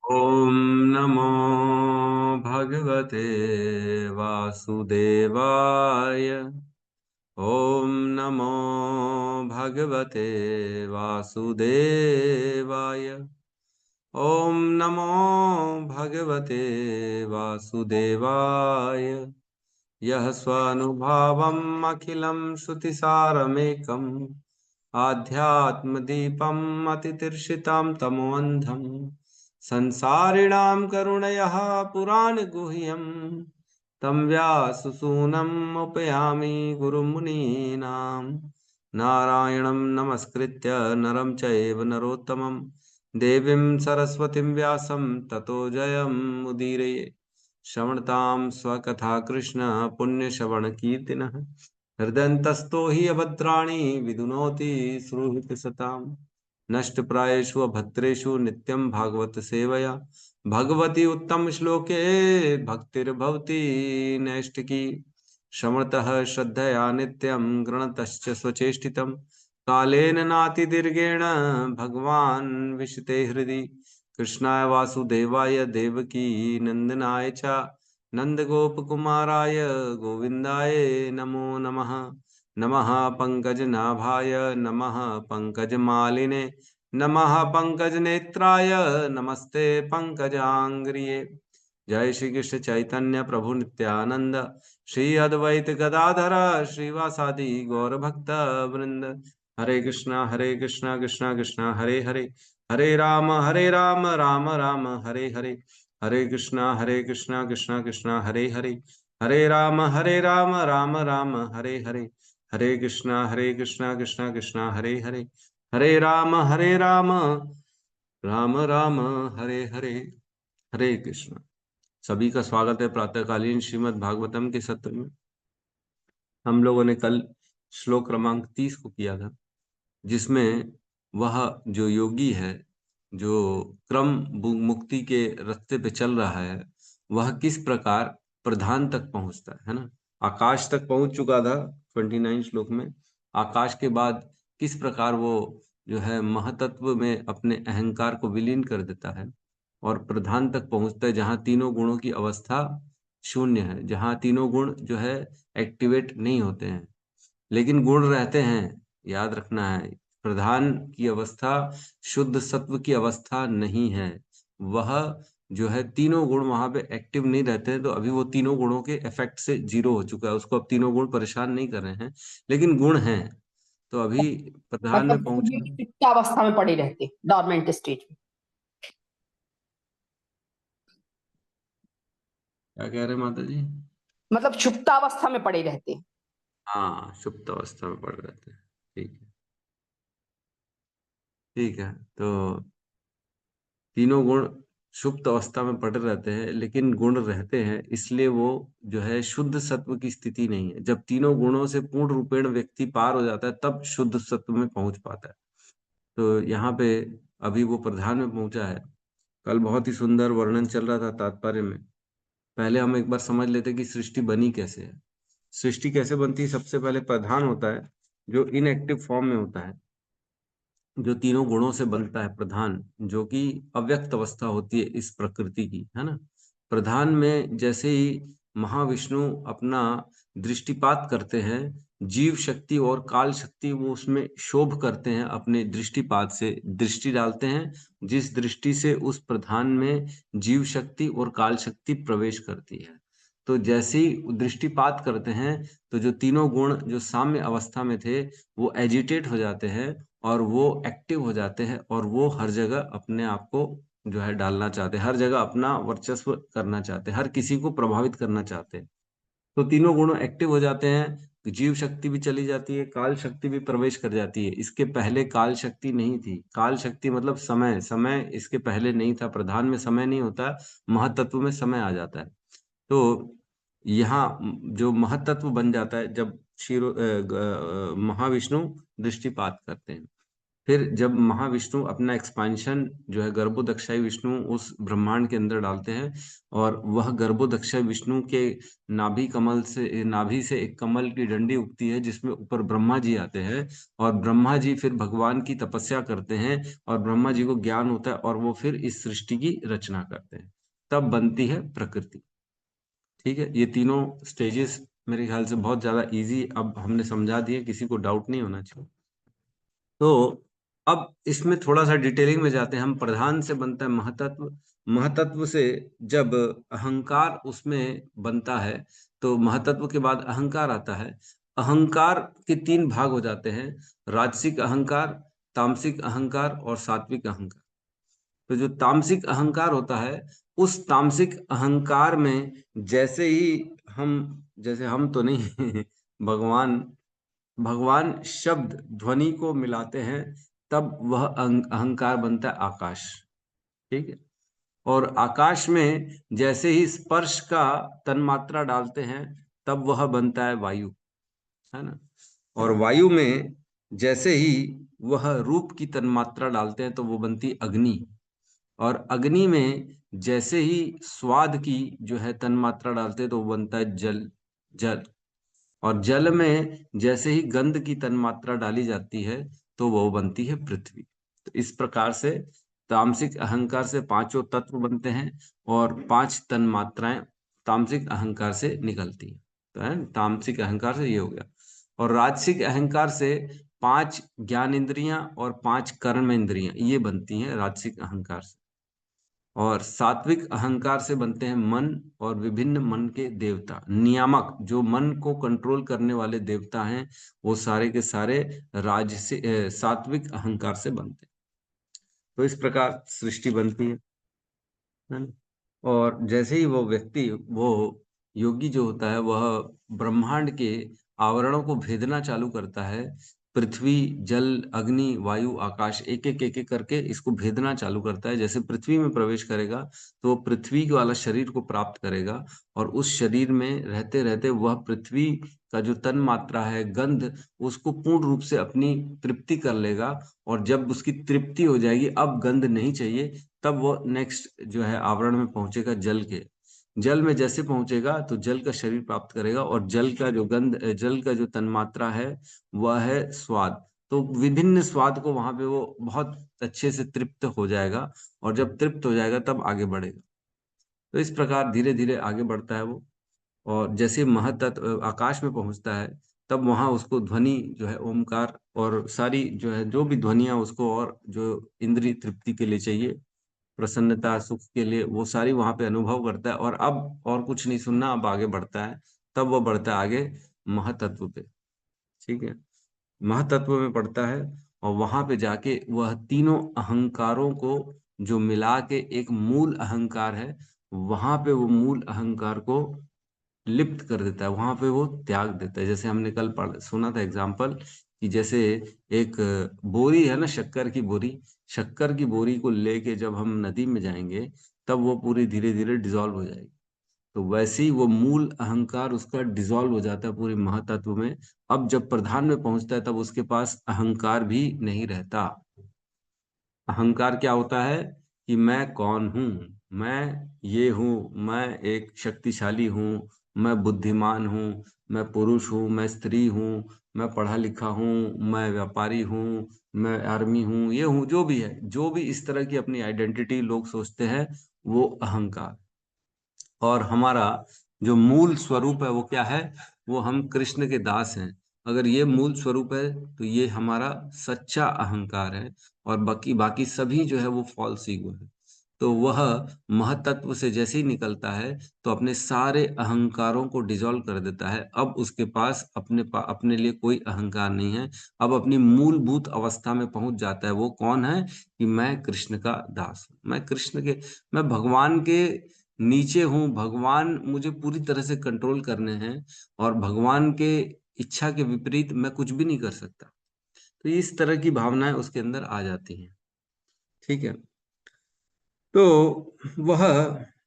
ॐ नमो भगवते वासुदेवाय। ॐ नमो भगवते वासुदेवाय। ॐ नमो भगवते वासुदेवाय। यः स्वानुभावम् अखिलं श्रुतिसारमेकम् आध्यात्मदीपम् अतितीर्षितां तमोऽन्धम् संसारिणां करुणयः पुराणगुह्यं तं व्याससूनम् उपयामि गुरुमुनीनां। नारायणं नमस्कृत्य नरं चैव नरोत्तमं देवीं सरस्वतीं व्यासं ततो जयमुदीरये। श्रवणतां स्वकथा कृष्ण पुण्यश्रवणकीर्तिनः हृदयन्तस्तो हि अभद्राणि विदुनोति सुहृत्सताम्। नष्टप्रायेषु अभद्रेषु नित्यं भागवत सेवया भगवती उत्तम श्लोके भक्तिर्भवति नैष्ठिकी। श्रवणतः श्रद्धया नित्यं गृणतश्च स्वचेष्टितं कालेन नातिदीर्घेण भगवान् विशते हृदि। कृष्णाय वासुदेवाय देवकी नंदनाय च नंदगोपकुमाराय गोविन्दाय नमो नमः। नमः पंकजनाभाय नमः पंकजमालिने नमः पंकजनेत्राय नमस्ते पंकजांग्रिये। जय श्री कृष्ण चैतन्य प्रभु नित्यानंद श्री अद्वैत गदाधर श्रीवासादि गौर भक्त वृंद। हरे कृष्णा कृष्णा कृष्णा हरे हरे, हरे राम राम राम हरे हरे। हरे कृष्णा कृष्णा कृष्णा हरे हरे, हरे राम राम राम हरे हरे। हरे कृष्णा कृष्णा कृष्णा हरे हरे, हरे राम राम राम हरे हरे। हरे कृष्ण। सभी का स्वागत है प्रातःकालीन श्रीमद् भागवतम के सत्र में। हम लोगों ने कल श्लोक क्रमांक 30 को किया था, जिसमें वह जो योगी है, जो क्रम मुक्ति के रास्ते पे चल रहा है, वह किस प्रकार प्रधान तक पहुंचता है ना। आकाश तक पहुंच चुका था 29 श्लोक में। आकाश के बाद किस प्रकार वो जो है महतत्व में अपने अहंकार को विलीन कर देता है और प्रधान तक पहुंचता है, जहां तीनों गुणों की अवस्था शून्य है, जहां तीनों गुण जो है एक्टिवेट नहीं होते हैं, लेकिन गुण रहते हैं। याद रखना है, प्रधान की अवस्था शुद्ध सत्व की अवस्था नहीं है। वह जो है तीनों गुण वहां पे एक्टिव नहीं रहते हैं, तो अभी वो तीनों गुणों के इफेक्ट से जीरो हो चुका है, उसको अब तीनों गुण परेशान नहीं कर रहे हैं, लेकिन गुण हैं। तो अभी प्रधान में मतलब पहुंचा। सुप्त अवस्था में पड़े रहते, डॉर्मेंट स्टेज में। क्या कह रहे हैं माता जी? मतलब सुप्तावस्था में पड़े रहते। हाँ, सुप्त अवस्था में पड़ रहते हैं। ठीक है, ठीक है। तो तीनों गुण सुप्त अवस्था में पड़े रहते हैं, लेकिन गुण रहते हैं, इसलिए वो जो है शुद्ध सत्व की स्थिति नहीं है। जब तीनों गुणों से पूर्ण रूपेण व्यक्ति पार हो जाता है, तब शुद्ध सत्व में पहुंच पाता है। तो यहाँ पे अभी वो प्रधान में पहुंचा है। कल बहुत ही सुंदर वर्णन चल रहा था तात्पर्य में। पहले हम एक बार समझ लेते कि सृष्टि बनी कैसे है। सृष्टि कैसे बनती है? सबसे पहले प्रधान होता है, जो इनएक्टिव फॉर्म में होता है, जो तीनों गुणों से बनता है। प्रधान जो कि अव्यक्त अवस्था होती है इस प्रकृति की, है ना। प्रधान में जैसे ही महाविष्णु अपना दृष्टिपात करते हैं, जीव शक्ति और काल शक्ति वो उसमें शोभ करते हैं, अपने दृष्टिपात से दृष्टि डालते हैं, जिस दृष्टि से उस प्रधान में जीव शक्ति और काल शक्ति प्रवेश करती है। तो जैसे ही दृष्टिपात करते हैं, तो जो तीनों गुण जो साम्य अवस्था में थे, वो एजिटेट हो जाते हैं और वो एक्टिव हो जाते हैं, और वो हर जगह अपने आप को जो है डालना चाहते हैं, हर जगह अपना वर्चस्व करना चाहते हैं, हर किसी को प्रभावित करना चाहते हैं। तो तीनों गुण एक्टिव हो जाते हैं, जीव शक्ति भी चली जाती है, काल शक्ति भी प्रवेश कर जाती है। इसके पहले काल शक्ति नहीं थी। काल शक्ति मतलब समय, समय इसके पहले नहीं था। प्रधान में समय नहीं होता, महतत्व में समय आ जाता है। तो यहाँ जो महतत्व बन जाता है जब महाविष्णु दृष्टिपात करते हैं। फिर जब महाविष्णु अपना एक्सपांशन जो है गर्भोदक्षाई विष्णु उस ब्रह्मांड के अंदर डालते हैं, और वह गर्भोदक्षाई विष्णु के नाभि से एक कमल की डंडी उगती है, जिसमें ऊपर ब्रह्मा जी आते हैं, और ब्रह्मा जी फिर भगवान की तपस्या करते हैं, और ब्रह्मा जी को ज्ञान होता है, और वो फिर इस सृष्टि की रचना करते हैं। तब बनती है प्रकृति। ठीक है, ये तीनों स्टेजेस मेरे ख्याल से बहुत ज्यादा इजी अब हमने समझा दिए, किसी को डाउट नहीं होना चाहिए। तो अब इसमें थोड़ा सा डिटेलिंग में जाते हैं हम। प्रधान से बनता है महतत्व, महतत्व से जब अहंकार उसमें बनता है, तो महतत्व के बाद अहंकार आता है। अहंकार के तीन भाग हो जाते हैं, राजसिक अहंकार, तामसिक अहंकार और सात्विक अहंकार। तो जो तामसिक अहंकार होता है, उस तामसिक अहंकार में जैसे ही हम, जैसे हम तो नहीं भगवान भगवान शब्द ध्वनि को मिलाते हैं, तब वह अहंकार बनता है आकाश। ठीक है, और आकाश में जैसे ही स्पर्श का तन्मात्रा डालते हैं, तब वह बनता है वायु, है ना। और वायु में जैसे ही वह रूप की तन्मात्रा डालते हैं, तो वो बनती अग्नि। और अग्नि में जैसे ही स्वाद की जो है तन्मात्रा डालते हैं, तो वो बनता है जल। जल, और जल में जैसे ही गंध की तन्मात्रा डाली जाती है, तो वो बनती है पृथ्वी। तो इस प्रकार से तामसिक अहंकार से पांचों तत्व बनते हैं, और पांच तन्मात्राएं तामसिक अहंकार से निकलती हैं। तो है तामसिक अहंकार से ये हो गया। और राजसिक अहंकार से पांच ज्ञान इंद्रियां और पांच कर्म इंद्रियां ये बनती हैं राजसिक अहंकार से। और सात्विक अहंकार से बनते हैं मन और विभिन्न मन के देवता, नियामक जो मन को कंट्रोल करने वाले देवता हैं, वो सारे के सारे सात्विक अहंकार से बनते हैं। तो इस प्रकार सृष्टि बनती है ना। और जैसे ही वो व्यक्ति, वो योगी जो होता है, वह ब्रह्मांड के आवरणों को भेदना चालू करता है, पृथ्वी, जल, अग्नि, वायु, आकाश, एक एक करके इसको भेदना चालू करता है। जैसे पृथ्वी में प्रवेश करेगा, तो वो पृथ्वी वाला शरीर को प्राप्त करेगा, और उस शरीर में रहते रहते वह पृथ्वी का जो तन मात्रा है, गंध, उसको पूर्ण रूप से अपनी तृप्ति कर लेगा। और जब उसकी तृप्ति हो जाएगी, अब गंध नहीं चाहिए, तब वो नेक्स्ट जो है आवरण में पहुंचेगा जल के। जल में जैसे पहुंचेगा, तो जल का शरीर प्राप्त करेगा, और जल का जो तन्मात्रा है, वह है स्वाद। तो विभिन्न स्वाद को वहां पे वो बहुत अच्छे से तृप्त हो जाएगा, और जब तृप्त हो जाएगा, तब आगे बढ़ेगा। तो इस प्रकार धीरे धीरे आगे बढ़ता है वो। और जैसे महतत्व आकाश में पहुंचता है, तब वहां उसको ध्वनि जो है ओमकार, और सारी जो है जो भी ध्वनियां उसको, और जो इंद्रिय तृप्ति के लिए चाहिए, प्रसन्नता सुख के लिए, वो सारी वहां पे अनुभव करता है। और अब और कुछ नहीं सुनना, अब आगे बढ़ता है। तब वो बढ़ता है आगे महातत्व पे। ठीक है, महातत्व में पढ़ता है, और वहां पे जाके वह तीनों अहंकारों को जो मिला के एक मूल अहंकार है, वहां पे वो मूल अहंकार को लिप्त कर देता है, वहां पे वो त्याग देता है। जैसे हमने कल पढ़ सुना था एग्जाम्पल, कि जैसे एक बोरी है ना, शक्कर की बोरी, शक्कर की बोरी को लेके जब हम नदी में जाएंगे, तब वो पूरी धीरे धीरे डिजॉल्व हो जाएगी। तो वैसे ही वो मूल अहंकार उसका डिसॉल्व हो जाता है पूरे महातत्व में। अब जब प्रधान में पहुंचता है, तब उसके पास अहंकार भी नहीं रहता। अहंकार क्या होता है, कि मैं कौन हूँ, मैं ये हूँ, मैं एक शक्तिशाली हूँ, मैं बुद्धिमान हूँ, मैं पुरुष हूँ, मैं स्त्री हूँ, मैं पढ़ा लिखा हूँ, मैं व्यापारी हूँ, मैं आर्मी हूँ, ये हूँ, जो भी है, जो भी इस तरह की अपनी आइडेंटिटी लोग सोचते हैं, वो अहंकार। और हमारा जो मूल स्वरूप है वो क्या है, वो हम कृष्ण के दास हैं। अगर ये मूल स्वरूप है, तो ये हमारा सच्चा अहंकार है। और बाकी बाकी सभी जो है वो फॉल्स ईगो है। तो वह महतत्व से जैसे ही निकलता है, तो अपने सारे अहंकारों को डिसॉल्व कर देता है। अब उसके पास अपने लिए कोई अहंकार नहीं है। अब अपनी मूलभूत अवस्था में पहुंच जाता है। वो कौन है, कि मैं कृष्ण का दास हूं, मैं भगवान के नीचे हूँ, भगवान मुझे पूरी तरह से कंट्रोल करने हैं, और भगवान के इच्छा के विपरीत मैं कुछ भी नहीं कर सकता। तो इस तरह की भावनाएं उसके अंदर आ जाती हैं। ठीक है, तो वह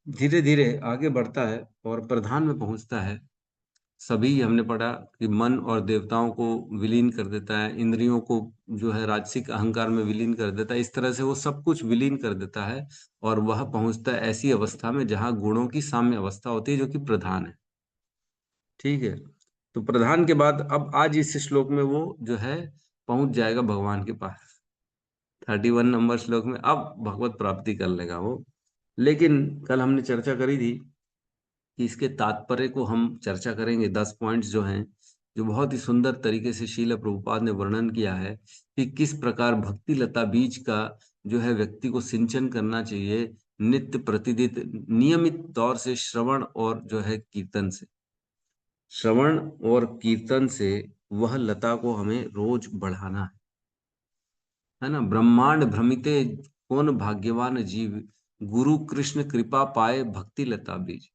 धीरे धीरे आगे बढ़ता है, और प्रधान में पहुंचता है। सभी हमने पढ़ा कि मन और देवताओं को विलीन कर देता है, इंद्रियों को जो है राजसिक अहंकार में विलीन कर देता है। इस तरह से वो सब कुछ विलीन कर देता है और वह पहुंचता है ऐसी अवस्था में जहां गुणों की साम्य अवस्था होती है, जो कि प्रधान है। ठीक है। तो प्रधान के बाद अब आज इस श्लोक में वो जो है पहुंच जाएगा भगवान के पास। 31 नंबर श्लोक में अब भगवत प्राप्ति कर लेगा वो। लेकिन कल हमने चर्चा करी थी कि इसके तात्पर्य को हम चर्चा करेंगे। 10 पॉइंट्स जो हैं, जो बहुत ही सुंदर तरीके से श्रील प्रभुपाद ने वर्णन किया है कि किस प्रकार भक्ति लता बीज का जो है व्यक्ति को सिंचन करना चाहिए नित्य प्रतिदिन नियमित तौर से श्रवण और जो है कीर्तन से। श्रवण और कीर्तन से वह लता को हमें रोज बढ़ाना है ना। ब्रह्मांड भ्रमिते कौन भाग्यवान जीव, गुरु कृष्ण कृपा पाए भक्ति लता बीज।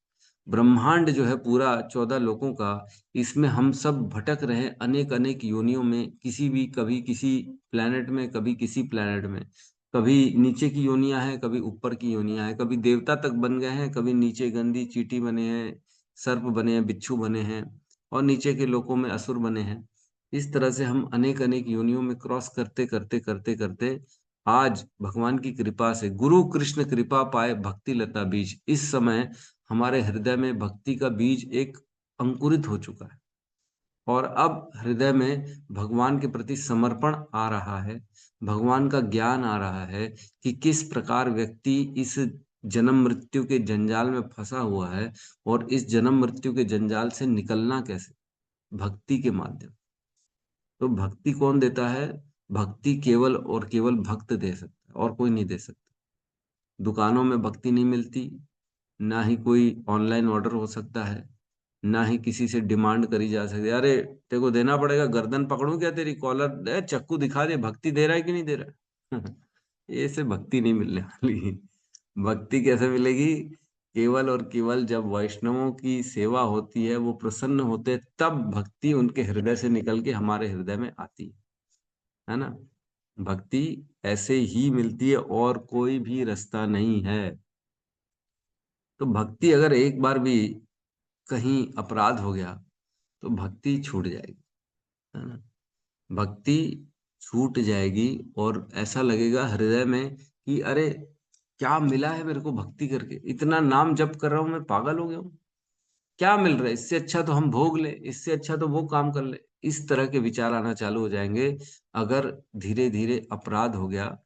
ब्रह्मांड जो है पूरा 14 लोकों का, इसमें हम सब भटक रहे अनेक अनेक योनियों में, किसी भी कभी किसी प्लेनेट में, कभी किसी प्लेनेट में, कभी नीचे की योनियां हैं, कभी ऊपर की योनियां हैं, कभी देवता तक बन गए हैं, कभी नीचे गंदी चींटी बने हैं, सर्प बने हैं, बिच्छू बने हैं, और नीचे के लोकों में असुर बने हैं। इस तरह से हम अनेक अनेक योनियों में क्रॉस करते करते करते करते आज भगवान की कृपा से गुरु कृष्ण कृपा पाए भक्ति लता बीज, इस समय हमारे हृदय में भक्ति का बीज एक अंकुरित हो चुका है। और अब हृदय में भगवान के प्रति समर्पण आ रहा है, भगवान का ज्ञान आ रहा है कि किस प्रकार व्यक्ति इस जन्म मृत्यु के जंजाल में फंसा हुआ है, और इस जन्म मृत्यु के जंजाल से निकलना कैसे, भक्ति के माध्यम। तो भक्ति कौन देता है? भक्ति केवल और केवल भक्त दे सकता है, और कोई नहीं दे सकता। दुकानों में भक्ति नहीं मिलती, ना ही कोई ऑनलाइन ऑर्डर हो सकता है, ना ही किसी से डिमांड करी जा सकती है, अरे तेरे को देना पड़ेगा, गर्दन पकड़ूं क्या तेरी, कॉलर दे, चक्कू दिखा दे, भक्ति दे रहा है कि नहीं दे रहा है। ये से भक्ति नहीं मिलने वाली। भक्ति कैसे मिलेगी? केवल और केवल जब वैष्णवों की सेवा होती है, वो प्रसन्न होते हैं, तब भक्ति उनके हृदय से निकल के हमारे हृदय में आती है ना। भक्ति ऐसे ही मिलती है, और कोई भी रास्ता नहीं है। तो भक्ति अगर एक बार भी कहीं अपराध हो गया तो भक्ति छूट जाएगी, है ना। भक्ति छूट जाएगी और ऐसा लगेगा हृदय में कि अरे क्या मिला है मेरे को भक्ति करके, इतना नाम जप कर रहा हूं, मैं पागल हो गया हूँ, क्या मिल रहा है, इससे अच्छा तो हम भोग ले, इससे अच्छा तो वो काम कर ले। इस तरह के विचार आना चालू हो जाएंगे अगर धीरे धीरे अपराध हो गया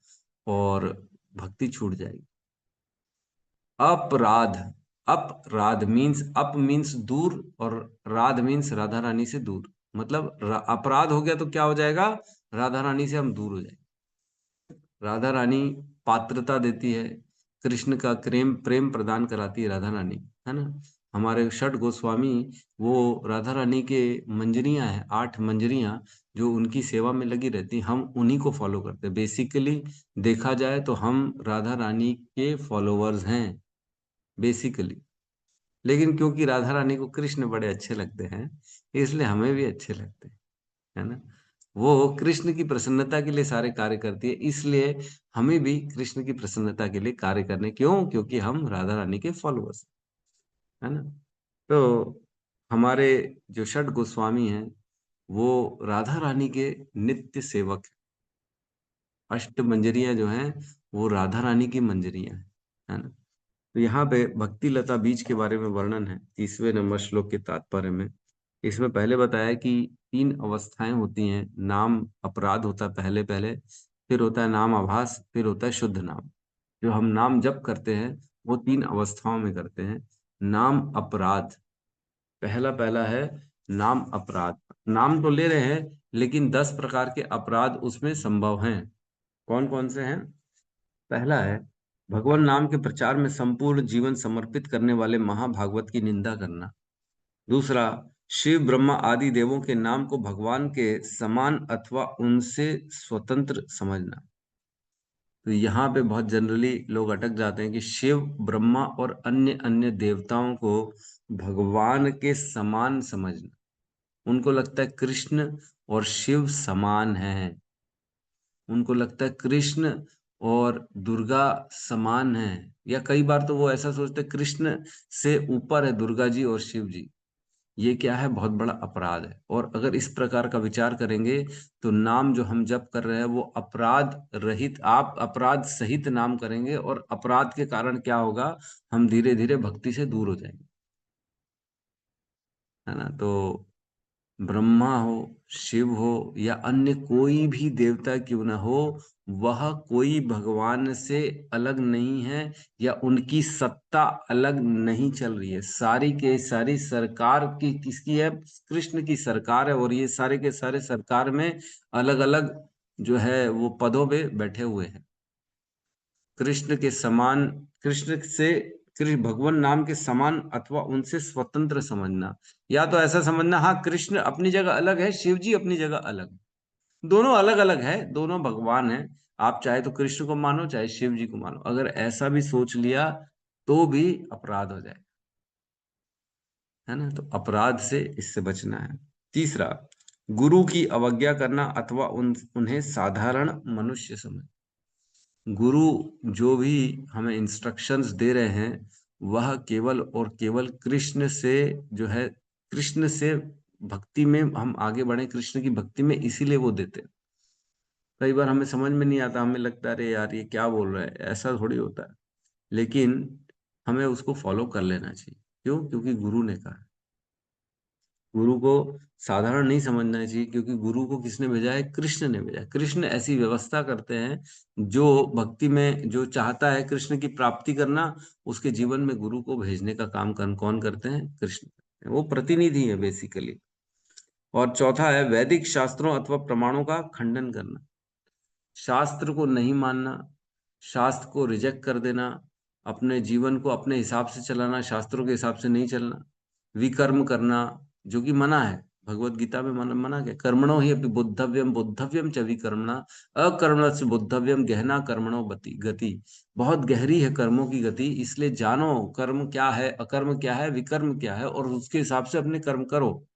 और भक्ति छूट जाएगी। अपराध, अपराध मीन्स अप मीन्स दूर, और राध मीन्स राधा रानी से दूर। मतलब अपराध हो गया तो क्या हो जाएगा? राधा रानी से हम दूर हो जाएंगे। राधा रानी पात्रता देती है, कृष्ण का प्रेम प्रेम प्रदान कराती है राधा रानी, है ना। हमारे षट गोस्वामी वो राधा रानी के मंजरियां हैं, 8 मंजरियां, जो उनकी सेवा में लगी रहती हैं, हम उन्हीं को फॉलो करते हैं। बेसिकली देखा जाए तो हम राधा रानी के फॉलोअर्स हैं बेसिकली। लेकिन क्योंकि राधा रानी को कृष्ण बड़े अच्छे लगते हैं, इसलिए हमें भी अच्छे लगते हैं, है ना। वो कृष्ण की प्रसन्नता के लिए सारे कार्य करती है, इसलिए हमें भी कृष्ण की प्रसन्नता के लिए कार्य करने, क्यों? क्योंकि हम राधा रानी के फॉलोअर्स, है ना। तो हमारे जो षट गोस्वामी हैं वो राधा रानी के नित्य सेवक हैं। अष्ट मंजरियां जो हैं वो राधा रानी की मंजरियां हैं, है ना। तो यहाँ पे भक्ति लता बीज के बारे में वर्णन है 30वें नंबर श्लोक के तात्पर्य में। इसमें पहले बताया कि 3 अवस्थाएं होती हैं। नाम अपराध होता है पहले पहले, फिर होता है नाम आभास, फिर होता है शुद्ध नाम। जो हम नाम जप करते हैं वो 3 अवस्थाओं में करते हैं। नाम अपराध, पहला पहला है नाम अपराध। नाम तो ले रहे हैं, लेकिन 10 प्रकार के अपराध उसमें संभव हैं। कौन कौन से हैं? पहला है भगवान नाम के प्रचार में संपूर्ण जीवन समर्पित करने वाले महाभागवत की निंदा करना। दूसरा, शिव ब्रह्मा आदि देवों के नाम को भगवान के समान अथवा उनसे स्वतंत्र समझना। तो यहाँ पे बहुत जनरली लोग अटक जाते हैं कि शिव ब्रह्मा और अन्य अन्य देवताओं को भगवान के समान समझना। उनको लगता है कृष्ण और शिव समान हैं, उनको लगता है कृष्ण और दुर्गा समान हैं, या कई बार तो वो ऐसा सोचते हैं कृष्ण से ऊपर है दुर्गा जी और शिव जी। ये क्या है, बहुत बड़ा अपराध है। और अगर इस प्रकार का विचार करेंगे तो नाम जो हम जप कर रहे हैं वो अपराध रहित, आप अपराध सहित नाम करेंगे, और अपराध के कारण क्या होगा, हम धीरे धीरे भक्ति से दूर हो जाएंगे, है ना। तो ब्रह्मा हो, शिव हो, या अन्य कोई भी देवता क्यों ना हो, वह कोई भगवान से अलग नहीं है, या उनकी सत्ता अलग नहीं चल रही है। सारी के सारी सरकार की किसकी है, कृष्ण की सरकार है, और ये सारे के सारे सरकार में अलग अलग जो है वो पदों पे बैठे हुए हैं। कृष्ण के समान, कृष्ण से, कृष्ण भगवान नाम के समान अथवा उनसे स्वतंत्र समझना, या तो ऐसा समझना, हाँ कृष्ण अपनी जगह अलग है, शिव जी अपनी जगह अलग है, दोनों अलग अलग है, दोनों भगवान है। आप चाहे तो कृष्ण को मानो, चाहे शिव जी को मानो, अगर ऐसा भी सोच लिया तो भी अपराध हो जाए, है ना। तो अपराध से इससे बचना है। तीसरा, गुरु की अवज्ञा करना अथवा उन्हें साधारण मनुष्य समझ। गुरु जो भी हमें इंस्ट्रक्शंस दे रहे हैं वह केवल और केवल कृष्ण से जो है, कृष्ण से भक्ति में हम आगे बढ़े, कृष्ण की भक्ति में, इसीलिए वो देते हैं। कई बार हमें समझ में नहीं आता, हमें लगता है अरे यार ये क्या बोल रहा है, ऐसा थोड़ी होता है, लेकिन हमें उसको फॉलो कर लेना चाहिए। क्यों? क्योंकि गुरु ने कहा है। गुरु को साधारण नहीं समझना चाहिए, क्योंकि गुरु को किसने भेजा है, कृष्ण ने भेजा है। कृष्ण ऐसी व्यवस्था करते हैं, जो भक्ति में जो चाहता है कृष्ण की प्राप्ति करना, उसके जीवन में गुरु को भेजने का काम कौन करते हैं, कृष्ण करते हैं। वो प्रतिनिधि है बेसिकली। और चौथा है वैदिक शास्त्रों अथवा प्रमाणों का खंडन करना। शास्त्र को नहीं मानना, शास्त्र को रिजेक्ट कर देना, अपने जीवन को अपने हिसाब से चलाना, शास्त्रों के हिसाब से नहीं चलना, विकर्म करना, जो कि मना है। भगवत गीता में मना क्या, कर्मणो ही अपनी बुद्धव्यम बुद्धव्यम च विकर्मणा, अकर्मण से बुद्धव्यम गहना कर्मणो गति। बहुत गहरी है कर्मों की गति, इसलिए जानो कर्म क्या है, अकर्म क्या है, विकर्म क्या है, और उसके हिसाब से अपने कर्म करो,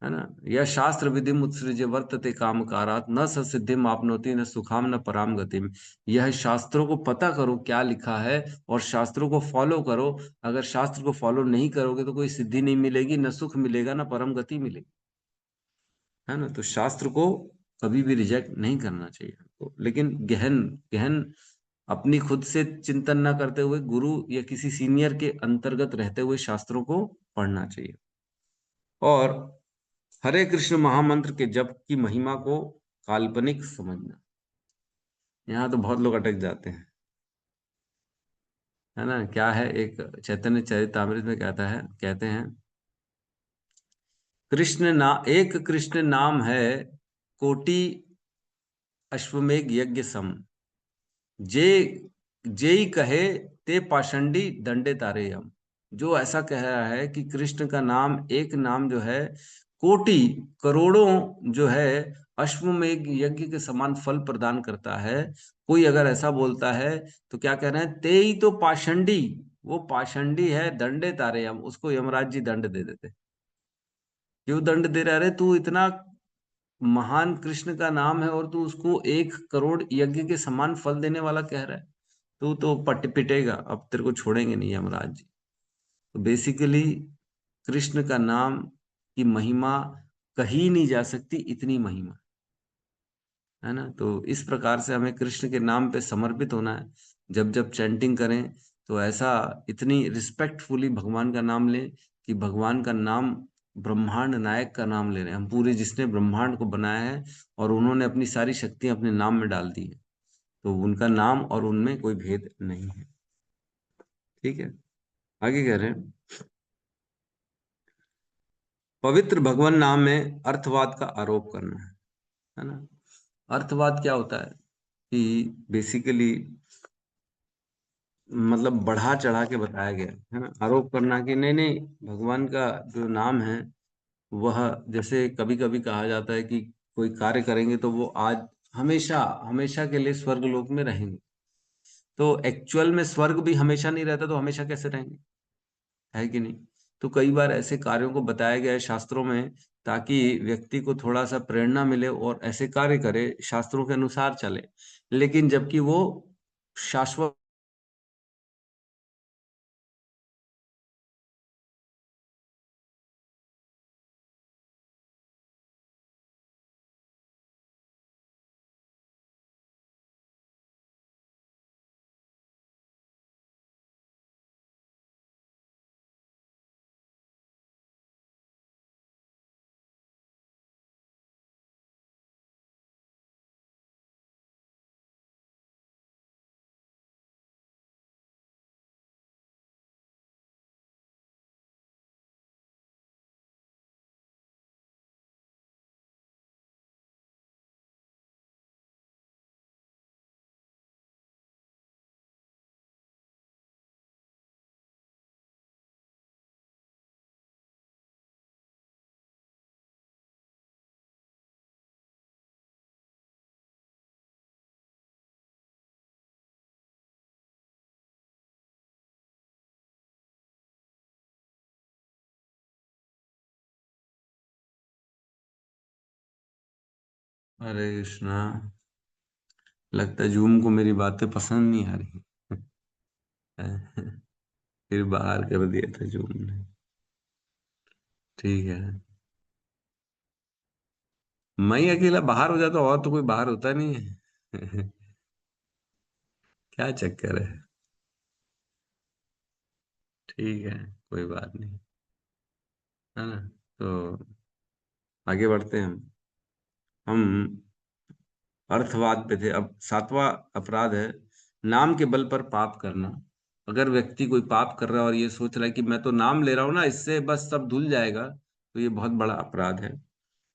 है ना। यह शास्त्र विधि उत्सृज्य वर्तते काम कारात न स सिद्धिम आपनोति न सुखाम न पराम गतिम। यह शास्त्रों को पता करो क्या लिखा है, और शास्त्रों को फॉलो करो। अगर शास्त्र को फॉलो नहीं करोगे तो कोई सिद्धि नहीं मिलेगी, न सुख मिलेगा, न परम गति मिलेगी, है ना। तो शास्त्र को कभी भी रिजेक्ट नहीं करना चाहिए हमको, लेकिन गहन गहन अपनी खुद से चिंतन न करते हुए गुरु या किसी सीनियर के अंतर्गत रहते हुए शास्त्रों को पढ़ना चाहिए। और हरे कृष्ण महामंत्र के जप की महिमा को काल्पनिक समझना। यहाँ तो बहुत लोग अटक जाते हैं, है ना। क्या है, एक चैतन्य चरितामृत में कहता है, कहते हैं, एक कृष्ण नाम है कोटि अश्वमेघ यज्ञ सम, जे जेई कहे ते पाषंडी दंडे तारे हम। जो ऐसा कह रहा है कि कृष्ण का नाम, एक नाम जो है कोटि करोड़ों जो है अश्वमेघ यज्ञ के समान फल प्रदान करता है। कोई अगर ऐसा बोलता है तो क्या कह रहे हैं, ते ही तो पाषंडी, वो पाषंडी है, दंडे तारे हम, उसको यमराज जी दंड दे देते। क्यों दंड दे रहे, अरे तू इतना महान कृष्ण का नाम है और तू उसको 1 करोड़ यज्ञ के समान फल देने वाला कह रहा है, तू तो पट पिटेगा, अब तेरे को छोड़ेंगे नहीं यमराज जी। तो बेसिकली कृष्ण का नाम की महिमा कही नहीं जा सकती, इतनी महिमा, है ना। तो इस प्रकार से हमें कृष्ण के नाम पे समर्पित होना है। जब जब चैंटिंग करें तो ऐसा इतनी रिस्पेक्टफुली भगवान का नाम लें कि भगवान का नाम, ब्रह्मांड नायक का नाम ले रहे हैं हम, पूरे जिसने ब्रह्मांड को बनाया है और उन्होंने अपनी सारी शक्तियां अपने नाम में डाल दी है, तो उनका नाम और उनमें कोई भेद नहीं है। ठीक है, आगे कह रहे हैं, पवित्र भगवान नाम में अर्थवाद का आरोप करना है ना। अर्थवाद क्या होता है कि बेसिकली मतलब बढ़ा चढ़ा के बताया गया है ना, आरोप करना कि नहीं नहीं भगवान का जो नाम है वह, जैसे कभी कभी कहा जाता है कि कोई कार्य करेंगे तो वो आज हमेशा हमेशा के लिए स्वर्ग लोक में रहेंगे। तो एक्चुअल में स्वर्ग भी हमेशा नहीं रहता, तो हमेशा कैसे रहेंगे, है कि नहीं। तो कई बार ऐसे कार्यों को बताया गया है शास्त्रों में, ताकि व्यक्ति को थोड़ा सा प्रेरणा मिले और ऐसे कार्य करे, शास्त्रों के अनुसार चले, लेकिन जबकि वो शाश्वत हरे कृष्णा। लगता है जूम को मेरी बातें पसंद नहीं आ रही। फिर बाहर कर दिया था जूम ने। ठीक है, मैं ही अकेला बाहर हो जाता, और तो कोई बाहर होता नहीं है। क्या चक्कर है। ठीक है, कोई बात नहीं, है ना। तो आगे बढ़ते हैं हम अर्थवाद पे थे। अब सातवां अपराध है नाम के बल पर पाप करना। अगर व्यक्ति कोई पाप कर रहा है और ये सोच रहा है कि मैं तो नाम ले रहा हूं ना, इससे बस सब धुल जाएगा, तो ये बहुत बड़ा अपराध है।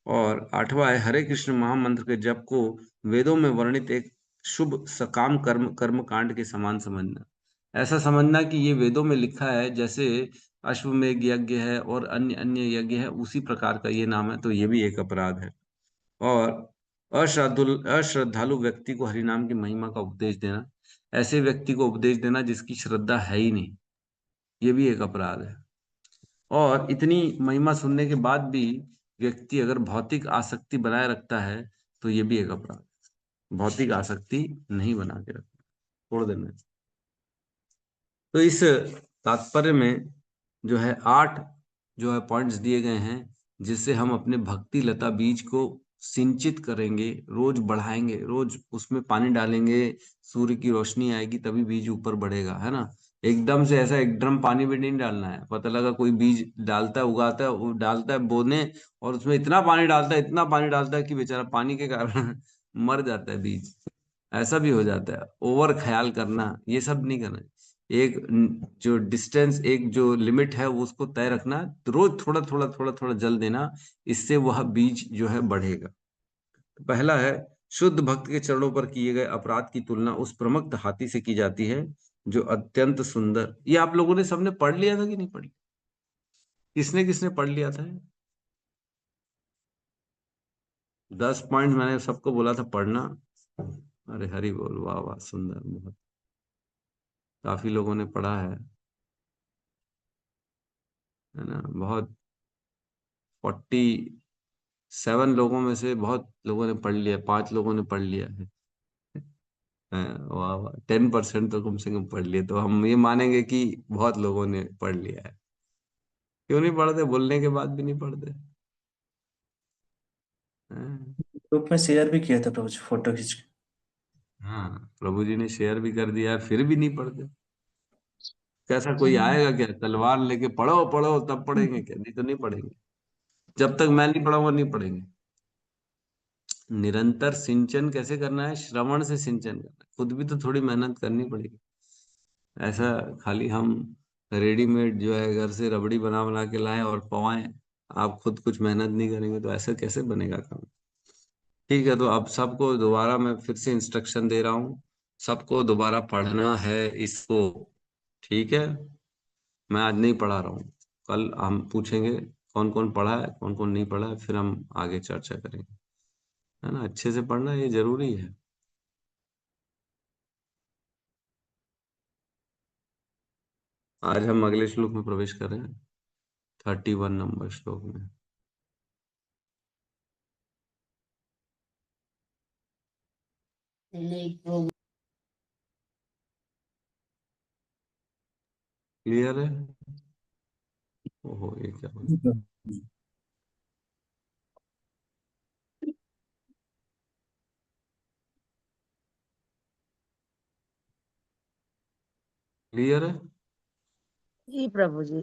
और आठवां है हरे कृष्ण महामंत्र के जप को वेदों में वर्णित एक शुभ सकाम कर्म कांड के समान समझना। ऐसा समझना कि ये वेदों में लिखा है, जैसे अश्वमेध यज्ञ है और अन्य अन्य यज्ञ है, उसी प्रकार का ये नाम है, तो ये भी एक अपराध है। और अश्रद्धालु व्यक्ति को हरिनाम की महिमा का उपदेश देना, ऐसे व्यक्ति को उपदेश देना जिसकी श्रद्धा है ही नहीं, ये भी एक अपराध है। और इतनी महिमा सुनने के बाद भी व्यक्ति अगर भौतिक आसक्ति बनाए रखता है, तो ये भी एक अपराध है। भौतिक आसक्ति नहीं बना के रखना, छोड़ देना। तो इस तात्पर्य में जो है 8 जो है पॉइंट्स दिए गए हैं, जिससे हम अपने भक्ति लता बीज को सिंचित करेंगे, रोज बढ़ाएंगे, रोज उसमें पानी डालेंगे, सूर्य की रोशनी आएगी तभी बीज ऊपर बढ़ेगा, है ना। एकदम से ऐसा एक ड्रम पानी भी नहीं डालना है। पता लगा कोई बीज डालता है, उगाता है, वो डालता है बोने, और उसमें इतना पानी डालता है, इतना पानी डालता है कि बेचारा पानी के कारण मर जाता है बीज। ऐसा भी हो जाता है। ओवर ख्याल करना, ये सब नहीं करना। एक जो डिस्टेंस, एक जो लिमिट है वो उसको तय रखना, तो रोज थोड़ा थोड़ा थोड़ा थोड़ा जल देना, इससे वह बीज जो है बढ़ेगा। तो पहला है शुद्ध भक्त के चरणों पर किए गए अपराध की तुलना उस प्रमुख हाथी से की जाती है जो अत्यंत सुंदर। ये आप लोगों ने सबने पढ़ लिया था कि नहीं पढ़ लिया? किसने किसने पढ़ लिया था? 10 पॉइंट मैंने सबको बोला था पढ़ना। अरे हरि बोल, वाह वाह, सुंदर, बहुत काफी लोगों ने पढ़ा है ना। बहुत 47 लोगों में से बहुत लोगों ने पढ़ लिया, 5 लोगों ने पढ़ लिया है। वाह वाह, 10% तो कम से कम पढ़ लिए, तो हम ये मानेंगे कि बहुत लोगों ने पढ़ लिया है। क्यों नहीं पढ़ते? बोलने के बाद भी नहीं पढ़ते? हैं? ग्रुप में शेयर भी किया था प्रभु जी, फोटो खींच के। हाँ, प्रभु जी ने शेयर भी कर दिया, फिर भी नहीं पढ़ते। कैसा कोई आएगा क्या तलवार लेके, पढ़ो पढ़ो, तब पढ़ेंगे क्या? नहीं तो नहीं पढ़ेंगे। जब तक मैं नहीं पढ़ाऊंगा नहीं पढ़ेंगे। निरंतर सिंचन कैसे करना है? श्रवण से सिंचन करना है। खुद भी तो थोड़ी मेहनत करनी पड़ेगी। ऐसा खाली हम रेडीमेड जो है घर से रबड़ी बना बना के लाएं और पवाएं, आप खुद कुछ मेहनत नहीं करेंगे तो ऐसा कैसे बनेगा काम। ठीक है, तो अब सबको दोबारा मैं फिर से इंस्ट्रक्शन दे रहा हूँ, सबको दोबारा पढ़ना है इसको। ठीक है, मैं आज नहीं पढ़ा रहा हूँ, कल हम पूछेंगे कौन कौन पढ़ा है, कौन कौन नहीं पढ़ा है, फिर हम आगे चर्चा करेंगे, है ना। अच्छे से पढ़ना, ये जरूरी है। आज हम अगले श्लोक में प्रवेश कर रहे हैं, 31 नंबर श्लोक में। क्लियर है? ओहो, ये क्या हो गया? क्लियर है? जी प्रभु जी।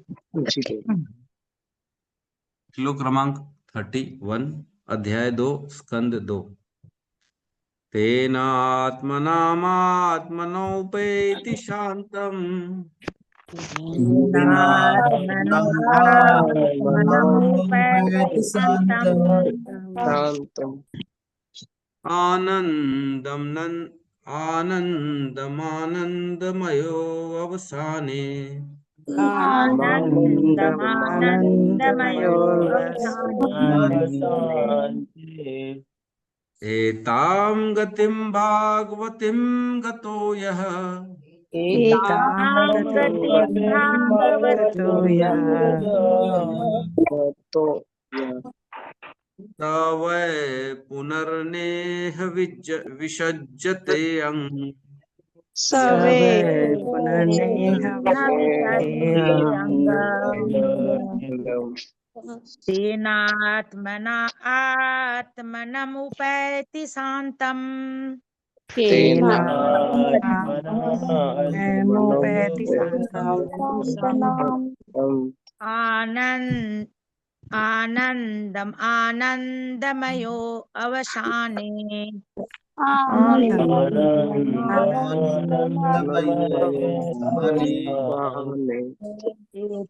श्लोक क्रमांक 31, अध्याय 2, स्कंद 2। तेनात्मनामात्मनोपैति शांतम आत्मनोपैति शान्तम् आनंदमानंदमयो अवसाने आनन्दमानन्दमयो अवसाने एतां गतिं भागवतीं गतो यः एतां गतिं भागवतो यः वै पुनर्नेह विसज्जते अंग। सवे पुनर्नेह तेनात्मना आत्मनमुपैति शान्तम् तेनात्मनोपैति शान्तम् आनन्दमयो अवसाने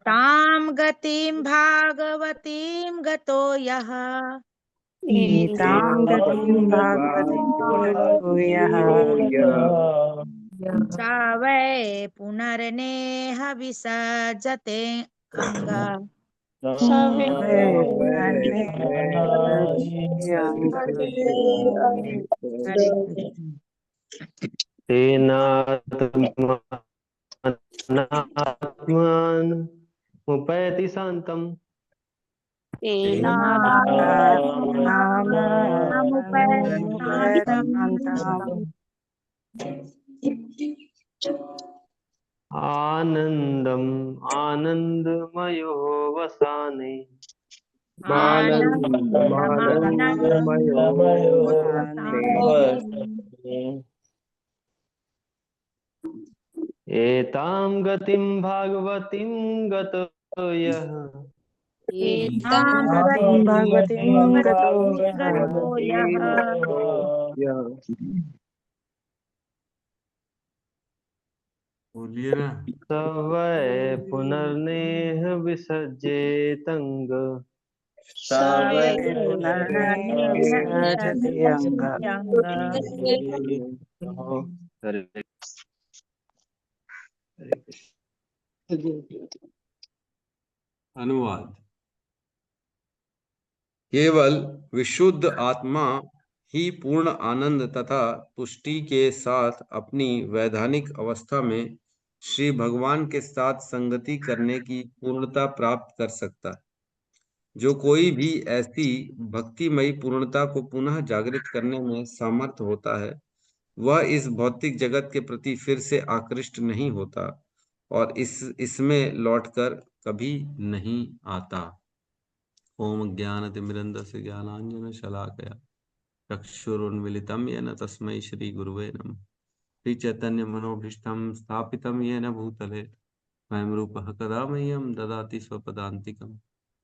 तां गतिं भागवतीं गतो यः एतां गतिं भागवतीं गतो यः स वै पुनर्नेह विसर्जते अङ्ग। वै पुनर्नेह हरे कृष्ण। तेनात्मनात्ममुपैति शान्तम् तेनात्मनामुपैति शान्तम् आनन्दम् आनन्दमयो वसाने एतां गतिं भागवतीं गतो यः एतां गतिं भागवतीं गतो यः बोलिए ना। स वै पुनर्नेह विसर्जेतंग स वै पुनर्नेह विसर्जते अङ्ग। हरे अनुवाद। केवल विशुद्ध आत्मा ही पूर्ण आनंद तथा तुष्टि के साथ अपनी वैधानिक अवस्था में श्री भगवान के साथ संगति करने की पूर्णता प्राप्त कर सकता है। जो कोई भी ऐसी भक्तिमयी पूर्णता को पुनः जागृत करने में समर्थ होता है, वह इस भौतिक जगत के प्रति फिर से आकृष्ट नहीं होता और इसमें लौटकर कभी नहीं आता। ओम ज्ञानतिमिरन्धस्य ज्ञानाञ्जनशलाकया चक्षुरुन्मीलितं येन तस्मै श्रीगुरुवे नमः। श्रीचैतन्यमनोभीष्टं स्थापितं येन भूतले स्वयं रूपः कदा मह्यं ददाति स्वपदान्तिकं।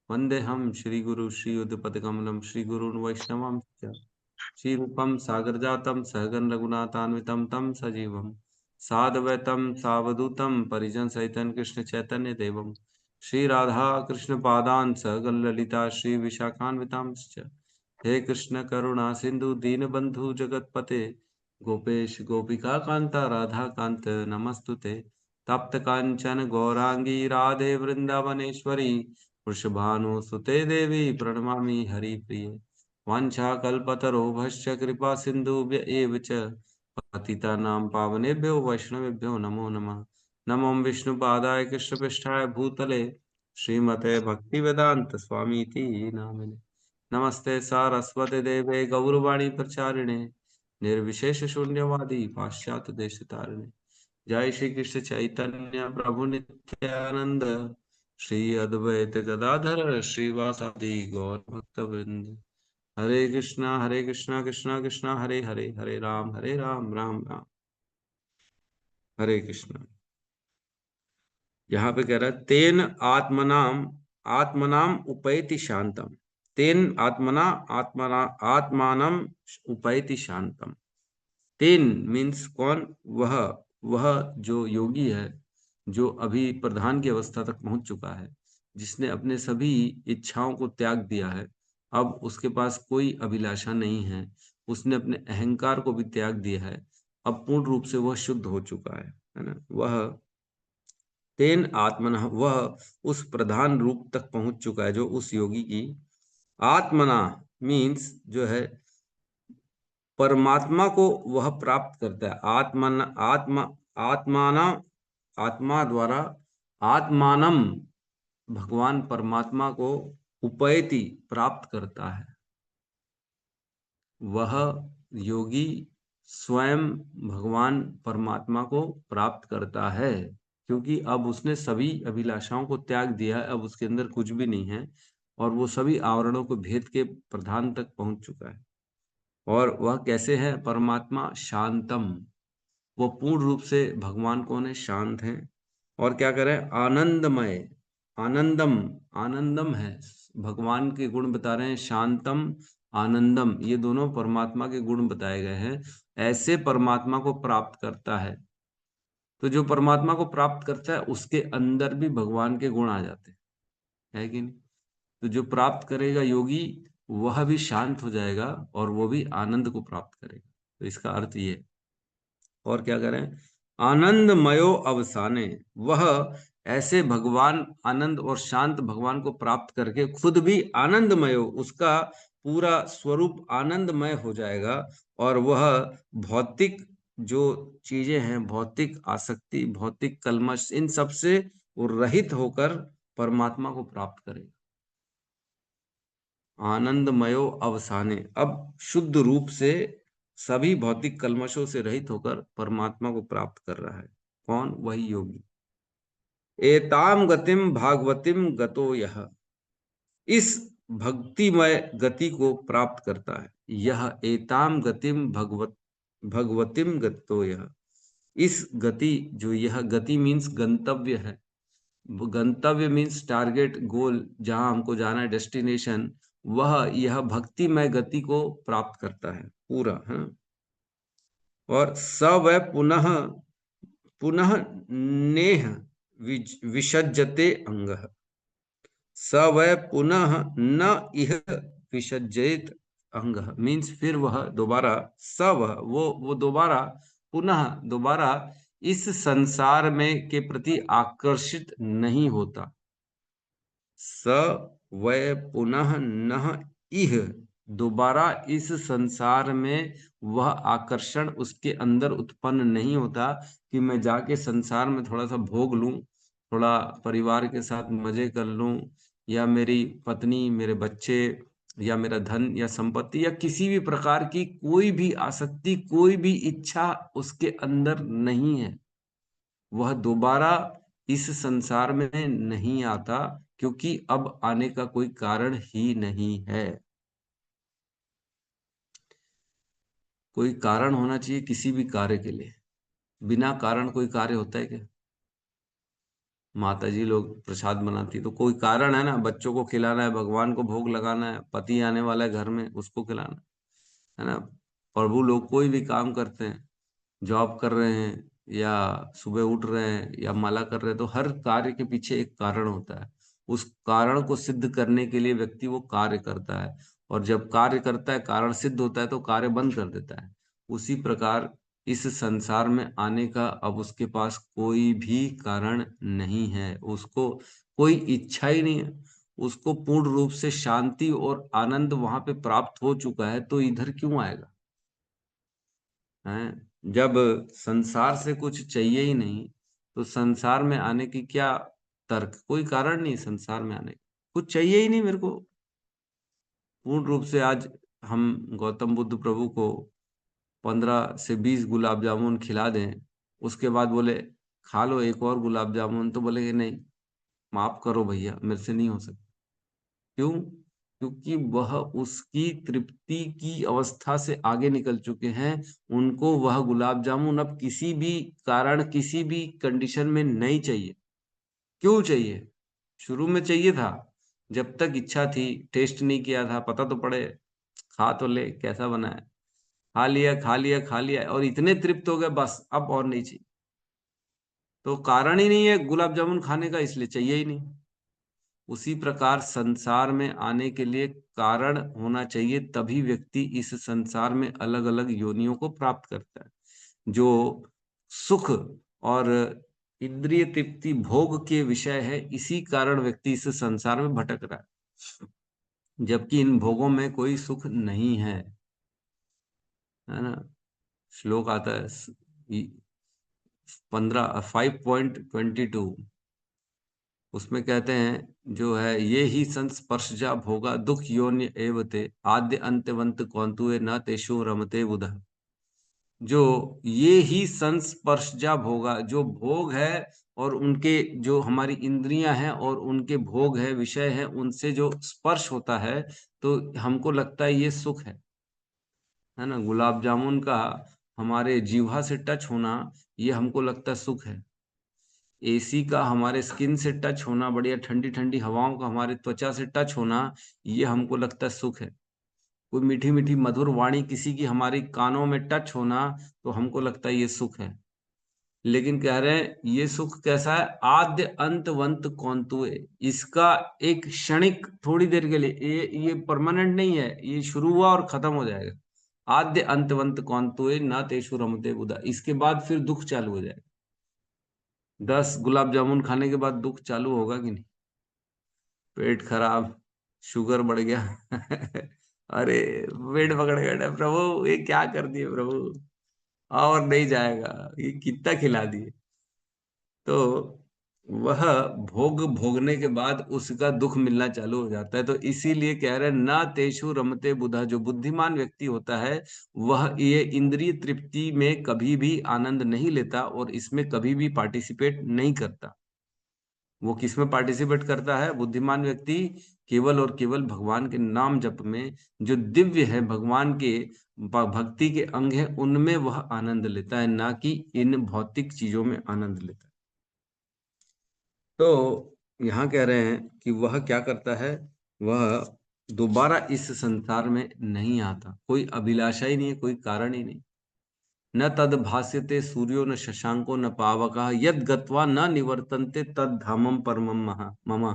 वन्देऽहं श्रीगुरु श्रीयुतपदकमलं श्रीगुरून् वैष्णवांश्च श्रीरूपं सागरजातं सहगण रघुनाथान्वितं तं सजीवं साद्वैतं सावधूतं परिजनसहितं कृष्ण चैतन्य देवं श्री राधा कृष्ण पादान् सहगण ललिता श्री विशाखान्वितांश्च। हे कृष्ण करुणा सिंधु दीनबंधु जगतपते गोपेश गोपिका कांता राधा कांत नमस्तुते। तप्त कांचन गौरांगी राधे वृंदावनेश्वरी वृषभानुसुते देवी प्रणमामि हरिप्रिये। वाञ्छाकल्पतरुभ्यश्च कृपा सिन्धुभ्य एव च पतितानां पावनेभ्यो वैष्णवेभ्यो नमो नमः। नमो विष्णुपादाय कृष्णपृष्ठाय भूतले श्रीमते भक्तिवेदांत स्वामीति नामिने। नमस्ते सारस्वते देवे गौरवाणी प्रचारिणे निर्विशेष शून्यवादी पाश्चात्य देश तारिणे। जय श्री कृष्ण चैतन्य प्रभु नित्यानंद श्री अद्वैत गदाधर श्रीवासादि गौर भक्तवृंद। हरे कृष्णा कृष्णा कृष्णा हरे हरे हरे राम राम राम हरे कृष्णा। यहाँ पे कह रहा है तेन आत्मनाम उपैति शांतम। तेन आत्मानम उपैति शांतम। तेन मीन्स कौन? वह जो योगी है, जो अभी प्रधान की अवस्था तक पहुंच चुका है, जिसने अपने सभी इच्छाओं को त्याग दिया है, अब उसके पास कोई अभिलाषा नहीं है, उसने अपने अहंकार को भी त्याग दिया है, अब पूर्ण रूप से वह शुद्ध हो चुका है ना। वह तेन आत्मना, वह उस प्रधान रूप तक पहुंच चुका है जो उस योगी की आत्मना मीन्स जो है परमात्मा को वह प्राप्त करता है। आत्मा द्वारा आत्मानम भगवान परमात्मा को उपैति प्राप्त करता है। वह योगी स्वयं भगवान परमात्मा को प्राप्त करता है, क्योंकि अब उसने सभी अभिलाषाओं को त्याग दिया है, अब उसके अंदर कुछ भी नहीं है और वो सभी आवरणों को भेद के प्रधान तक पहुंच चुका है। और वह कैसे है? परमात्मा शांतम, वो पूर्ण रूप से भगवान कौन है? शांत है। और क्या करें? आनंदमय, आनंदम, आनंदम है। भगवान के गुण बता रहे हैं, शांतम आनंदम, ये दोनों परमात्मा के गुण बताए गए हैं। ऐसे परमात्मा को प्राप्त करता है, तो जो परमात्मा को प्राप्त करता है उसके अंदर भी भगवान के गुण आ जाते हैं, है कि नहीं? तो जो प्राप्त करेगा योगी, वह भी शांत हो जाएगा और वो भी आनंद को प्राप्त करेगा। तो इसका अर्थ ये है। और क्या करें? आनंदमयो अवसाने, वह ऐसे भगवान आनंद और शांत भगवान को प्राप्त करके खुद भी आनंदमयो, उसका पूरा स्वरूप आनंदमय हो जाएगा और वह भौतिक जो चीजें हैं, भौतिक आसक्ति, भौतिक कल्मश, इन सब से वो रहित होकर परमात्मा को प्राप्त करेगा। आनंदमयो अवसाने, अब शुद्ध रूप से सभी भौतिक कल्मशों से रहित होकर परमात्मा को प्राप्त कर रहा है। कौन? वही योगी। एताम गतिम भागवतिम गतो यह, इस भक्तिमय गति को प्राप्त करता है। यह एताम गतिम भगवतिम गतो यह, इस गति, जो यह गति मीन्स गंतव्य है, गंतव्य मीन्स टारगेट, गोल, जहां हमको जाना है, डेस्टिनेशन, वह यह भक्तिमय गति को प्राप्त करता है पूरा है। और स वह पुनः पुनः नेह विसज्जते अंग, स वह पुनः न इह विसज्जित अंग, मीन्स फिर वह दोबारा, स वह वो दोबारा, पुनः दोबारा इस संसार में के प्रति आकर्षित नहीं होता। स वै पुनः नह इह, दोबारा इस संसार में वह आकर्षण उसके अंदर उत्पन्न नहीं होता कि मैं जाके संसार में थोड़ा सा भोग लूं, थोड़ा परिवार के साथ मजे कर लूं, या मेरी पत्नी, मेरे बच्चे, या मेरा धन या संपत्ति, या किसी भी प्रकार की कोई भी आसक्ति, कोई भी इच्छा उसके अंदर नहीं है। वह दोबारा इस संसार में नहीं आता, क्योंकि अब आने का कोई कारण ही नहीं है। कोई कारण होना चाहिए किसी भी कार्य के लिए, बिना कारण कोई कार्य होता है क्या? माता जी लोग प्रसाद बनाती तो कोई कारण है ना, बच्चों को खिलाना है, भगवान को भोग लगाना है, पति आने वाला है घर में, उसको खिलाना है ना। प्रभु लोग कोई भी काम करते हैं, जॉब कर रहे हैं या सुबह उठ रहे हैं या माला कर रहे हैं, तो हर कार्य के पीछे एक कारण होता है। उस कारण को सिद्ध करने के लिए व्यक्ति वो कार्य करता है, और जब कार्य करता है, कारण सिद्ध होता है, तो कार्य बंद कर देता है। उसी प्रकार इस संसार में आने का अब उसके पास कोई भी कारण नहीं है, उसको कोई इच्छा ही नहीं है, उसको पूर्ण रूप से शांति और आनंद वहां पे प्राप्त हो चुका है, तो इधर क्यों आएगा? हैं? जब संसार से कुछ चाहिए ही नहीं, तो संसार में आने की क्या तर्क? कोई कारण नहीं संसार में आने का, कुछ चाहिए ही नहीं मेरे को। पूर्ण रूप से आज हम गौतम बुद्ध प्रभु को 15 से 20 गुलाब जामुन खिला दें, उसके बाद बोले खा लो एक और गुलाब जामुन, तो बोले कि नहीं, माफ करो भैया, मेरे से नहीं हो सकता। क्यों? क्योंकि वह उसकी तृप्ति की अवस्था से आगे निकल चुके हैं। उनको वह गुलाब जामुन अब किसी भी कारण, किसी भी कंडीशन में नहीं चाहिए। क्यों चाहिए? शुरू में चाहिए था, जब तक इच्छा थी, टेस्ट नहीं किया था, पता तो पड़े, खा तो ले कैसा बना है, खा लिया खा लिया खा लिया, और इतने तृप्त हो गए, बस अब और नहीं चाहिए। तो कारण ही नहीं है गुलाब जामुन खाने का, इसलिए चाहिए ही नहीं। उसी प्रकार संसार में आने के लिए कारण होना चाहिए, तभी व्यक्ति इस संसार में अलग अलग योनियों को प्राप्त करता है। जो सुख और इंद्रिय तृप्ति भोग के विषय है, इसी कारण व्यक्ति इस संसार में भटक रहा है, जबकि इन भोगों में कोई सुख नहीं है ना। श्लोक आता है 5.22, उसमें कहते हैं जो है, ये ही संस्पर्शजा भोगा दुख योन्य एवते आद्य अंत्यवंत कौंतुए न तेषु रमते बुधा। जो ये ही संस्पर्शजा भोगा, जो भोग है और उनके जो हमारी इंद्रियां हैं और उनके भोग है, विषय है, उनसे जो स्पर्श होता है तो हमको लगता है ये सुख है ना। गुलाब जामुन का हमारे जीवा से टच होना, ये हमको लगता है सुख है। एसी का हमारे स्किन से टच होना, बढ़िया ठंडी ठंडी हवाओं का हमारे त्वचा से टच होना, ये हमको लगता है सुख है। कोई मीठी मीठी मधुर वाणी किसी की हमारी कानों में टच होना, तो हमको लगता है ये सुख है। लेकिन कह रहे हैं ये सुख कैसा है, आद्य अंतवंत कौंतुए, इसका एक क्षणिक थोड़ी देर के लिए, ये परमानेंट नहीं है, ये शुरू हुआ और खत्म हो जाएगा। आद्य अंतवंत कौंतुए न तेषु रमते बुधा, इसके बाद फिर दुख चालू हो जाएगा। 10 गुलाब जामुन खाने के बाद दुख चालू होगा कि नहीं? पेट खराब, शुगर बढ़ गया अरे पेट पकड़ गया प्रभु, ये क्या कर दिए प्रभु, और नहीं जाएगा, ये कितना खिला दिए। तो वह भोग भोगने के बाद उसका दुख मिलना चालू हो जाता है। तो इसीलिए कह रहे हैं ना तेषु रमते बुधा, जो बुद्धिमान व्यक्ति होता है वह ये इंद्रिय तृप्ति में कभी भी आनंद नहीं लेता और इसमें कभी भी पार्टिसिपेट नहीं करता। वो किस में पार्टिसिपेट करता है बुद्धिमान व्यक्ति? केवल और केवल भगवान के नाम जप में, जो दिव्य है, भगवान के भक्ति के अंग है, उनमें वह आनंद लेता है, ना कि इन भौतिक चीजों में आनंद लेता है। तो यहाँ कह रहे हैं कि वह क्या करता है, वह दोबारा इस संसार में नहीं आता। कोई अभिलाषा ही नहीं है, कोई कारण ही नहीं। न तद भास्यते सूर्यो न शशांको न पावकः यद गत्वा न निवर्तन्ते तद धामम परमम मम।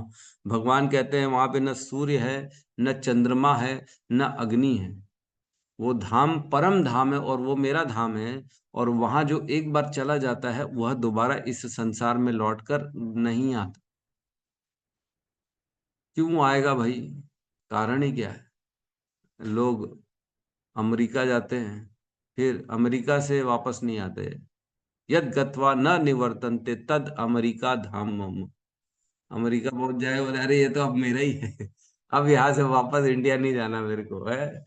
भगवान कहते हैं वहां पे न सूर्य है, न चंद्रमा है, न अग्नि है। वो धाम परम धाम है और वो मेरा धाम है। और वहां जो एक बार चला जाता है वह दोबारा इस संसार में लौटकर नहीं आता। क्यों आएगा भाई? कारण ही क्या है? लोग अमेरिका जाते हैं, फिर अमेरिका से वापस नहीं आते। यद गत्वा न निवर्तन्ते तद अमेरिका धाम मम। अमेरिका पहुंच जाए और अरे ये तो अब मेरा ही है अब यहाँ से वापस इंडिया नहीं जाना मेरे को है।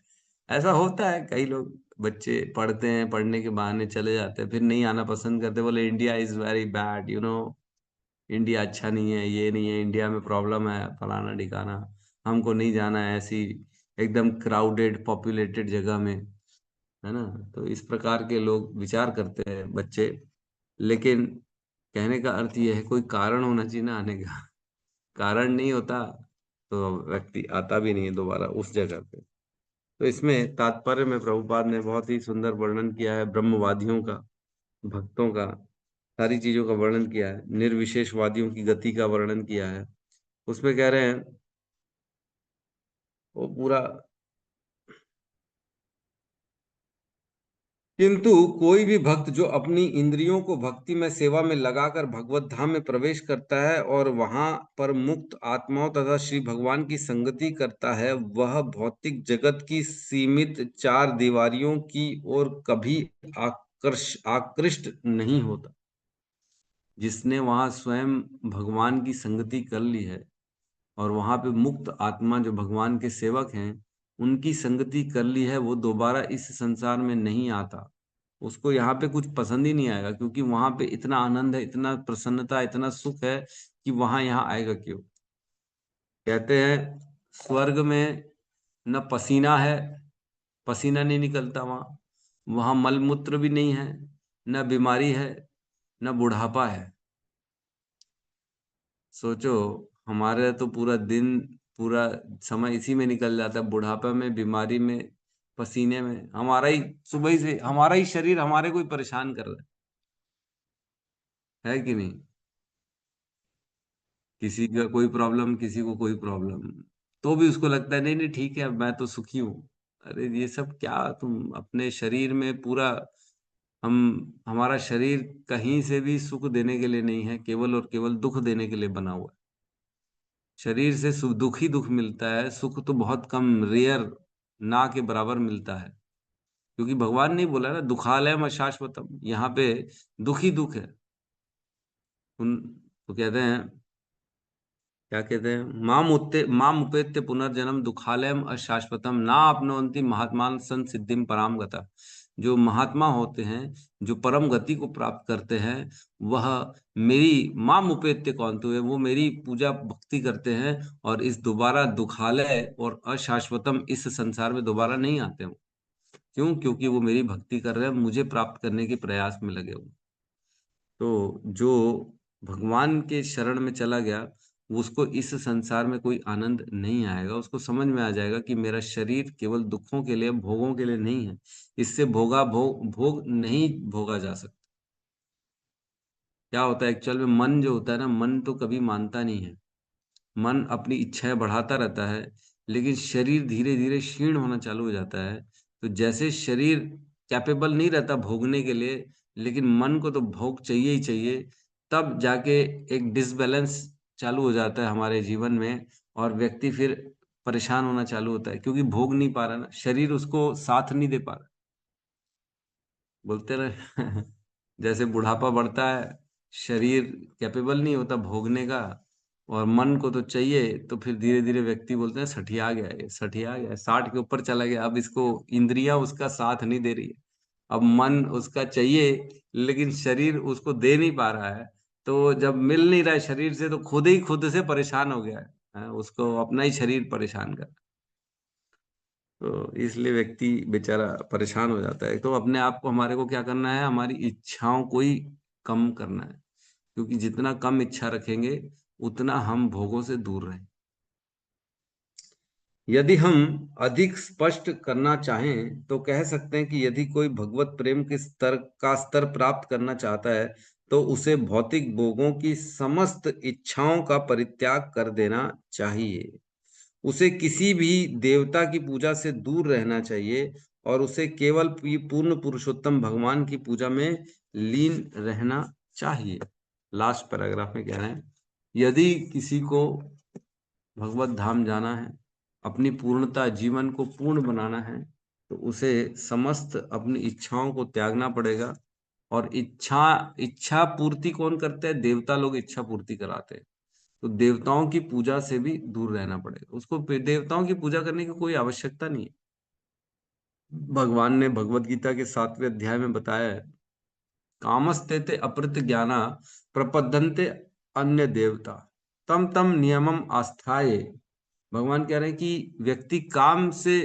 ऐसा होता है, कई लोग बच्चे पढ़ते हैं, पढ़ने के बहाने चले जाते हैं, फिर नहीं आना पसंद करते, बोले India is very bad, India अच्छा नहीं है, ये नहीं है, इंडिया में प्रॉब्लम है, फलाना ठिकाना, हमको नहीं जाना है ऐसी एकदम क्राउडेड पॉपुलेटेड जगह में, है ना। तो इस प्रकार के लोग विचार करते हैं बच्चे। लेकिन कहने का अर्थ यह है, कोई कारण होना चाहिए ना आने का। कारण नहीं होता तो व्यक्ति आता भी नहीं है दोबारा उस जगह पे। तो इसमें तात्पर्य में प्रभुपाद ने बहुत ही सुंदर वर्णन किया है ब्रह्मवादियों का, भक्तों का, सारी चीजों का वर्णन किया है, निर्विशेषवादियों की गति का वर्णन किया है। उसमें कह रहे हैं वो पूरा, किंतु कोई भी भक्त जो अपनी इंद्रियों को भक्ति में सेवा में लगाकर भगवत धाम में प्रवेश करता है और वहां पर मुक्त आत्माओं तथा श्री भगवान की संगति करता है, वह भौतिक जगत की सीमित चार दीवारियों की ओर कभी आकृष्ट नहीं होता। जिसने वहां स्वयं भगवान की संगति कर ली है और वहां पे मुक्त आत्मा जो भगवान के सेवक हैं उनकी संगति कर ली है, वो दोबारा इस संसार में नहीं आता। उसको यहाँ पे कुछ पसंद ही नहीं आएगा, क्योंकि वहां पे इतना आनंद है, इतना प्रसन्नता, इतना सुख है कि वहां यहाँ आएगा क्यों। कहते हैं स्वर्ग में न पसीना है, पसीना नहीं निकलता वहां, वहां मलमूत्र भी नहीं है, न बीमारी है, न बुढ़ापा है। सोचो, हमारे तो पूरा दिन, पूरा समय इसी में निकल जाता है, बुढ़ापे में, बीमारी में, पसीने में। हमारा ही सुबह से हमारा ही शरीर हमारे को ही परेशान कर रहा है कि नहीं? किसी का कोई प्रॉब्लम, किसी को कोई प्रॉब्लम, तो भी उसको लगता है नहीं नहीं ठीक है, मैं तो सुखी हूँ। अरे ये सब क्या, तुम अपने शरीर में पूरा, हम हमारा शरीर कहीं से भी सुख देने के लिए नहीं है, केवल और केवल दुख देने के लिए बना हुआ है। शरीर से सुख, दुख ही दुख मिलता है, सुख तो बहुत कम, रेयर, ना के बराबर मिलता है। क्योंकि भगवान ने बोला ना दुखालयम अशाश्वतम, यहाँ पे दुख ही दुख है। उन तो कहते हैं क्या कहते हैं, माम उपेत्य पुनर्जन्म दुखालयम अशाश्वतम ना आपनोन्ति महात्मान सन सिद्धिम पराम गता। जो महात्मा होते हैं, जो परम गति को प्राप्त करते हैं, वह मेरी माम उपेत्य कौंतु है, वो मेरी पूजा भक्ति करते हैं और इस दोबारा दुखालय और अशाश्वतम इस संसार में दोबारा नहीं आते हैं। क्यों? क्योंकि वो मेरी भक्ति कर रहे हैं, मुझे प्राप्त करने के प्रयास में लगे हुए। तो जो भगवान के शरण में चला गया, उसको इस संसार में कोई आनंद नहीं आएगा। उसको समझ में आ जाएगा कि मेरा शरीर केवल दुखों के लिए, भोगों के लिए नहीं है। इससे भोग नहीं भोगा जा सकता। क्या होता है एक्चुअल में, मन जो होता है ना, मन तो कभी मानता नहीं है। मन अपनी इच्छाएं बढ़ाता रहता है, लेकिन शरीर धीरे धीरे क्षीण होना चालू हो जाता है। तो जैसे शरीर कैपेबल नहीं रहता भोगने के लिए, लेकिन मन को तो भोग चाहिए ही चाहिए, तब जाके एक डिसबैलेंस चालू हो जाता है हमारे जीवन में, और व्यक्ति फिर परेशान होना चालू होता है, क्योंकि भोग नहीं पा रहा ना, शरीर उसको साथ नहीं दे पा रहा। बोलते रहे जैसे बुढ़ापा बढ़ता है, शरीर कैपेबल नहीं होता भोगने का, और मन को तो चाहिए, तो फिर धीरे धीरे व्यक्ति बोलते हैं सठिया गया, ये सठिया गया, 60 के ऊपर चला गया, अब इसको इंद्रियां उसका साथ नहीं दे रही है। अब मन उसका चाहिए, लेकिन शरीर उसको दे नहीं पा रहा है। तो जब मिल नहीं रहा है शरीर से, तो खुद से परेशान हो गया है, उसको अपना ही शरीर परेशान कर। तो इसलिए व्यक्ति बेचारा परेशान हो जाता है। तो अपने आप को, हमारे को क्या करना है, हमारी इच्छाओं को ही कम करना है, क्योंकि जितना कम इच्छा रखेंगे उतना हम भोगों से दूर रहें। यदि हम अधिक स्पष्ट करना चाहें तो कह सकते हैं कि यदि कोई भगवत प्रेम के स्तर प्राप्त करना चाहता है, तो उसे भौतिक भोगों की समस्त इच्छाओं का परित्याग कर देना चाहिए। उसे किसी भी देवता की पूजा से दूर रहना चाहिए, और उसे केवल पूर्ण पुरुषोत्तम भगवान की पूजा में लीन रहना चाहिए। लास्ट पैराग्राफ में कह रहे हैं, यदि किसी को भगवत धाम जाना है, अपनी पूर्णता, जीवन को पूर्ण बनाना है, तो उसे समस्त अपनी इच्छाओं को त्यागना पड़ेगा। और इच्छा पूर्ति कौन करते हैं? देवता लोग इच्छा पूर्ति कराते हैं। तो देवताओं की पूजा से भी दूर रहना पड़ेगा उसको। देवताओं की पूजा करने की कोई आवश्यकता नहीं है। भगवान ने भगवत गीता के 7वें अध्याय में बताया है, कामस्ते अपृत ज्ञाना प्रपद्यन्ते अन्य देवता तम तम नियमम आस्थाये। भगवान कह रहे हैं कि व्यक्ति काम से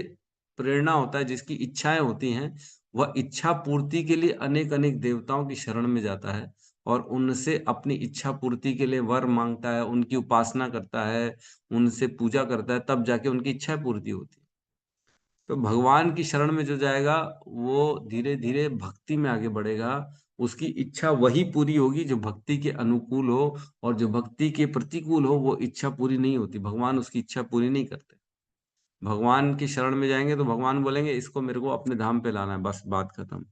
प्रेरणा होता है, जिसकी इच्छाएं होती हैं, वह इच्छा पूर्ति के लिए अनेक अनेक देवताओं की शरण में जाता है, और उनसे अपनी इच्छा पूर्ति के लिए वर मांगता है, उनकी उपासना करता है, उनसे पूजा करता है, तब जाके उनकी इच्छा पूर्ति होती है। तो भगवान की शरण में जो जाएगा, वो धीरे धीरे भक्ति में आगे बढ़ेगा। उसकी इच्छा वही पूरी होगी जो भक्ति के अनुकूल हो, और जो भक्ति के प्रतिकूल हो वो इच्छा पूरी नहीं होती। भगवान उसकी इच्छा पूरी नहीं करते। भगवान की शरण में जाएंगे तो भगवान बोलेंगे इसको मेरे को अपने धाम पे लाना है, बस बात खत्म।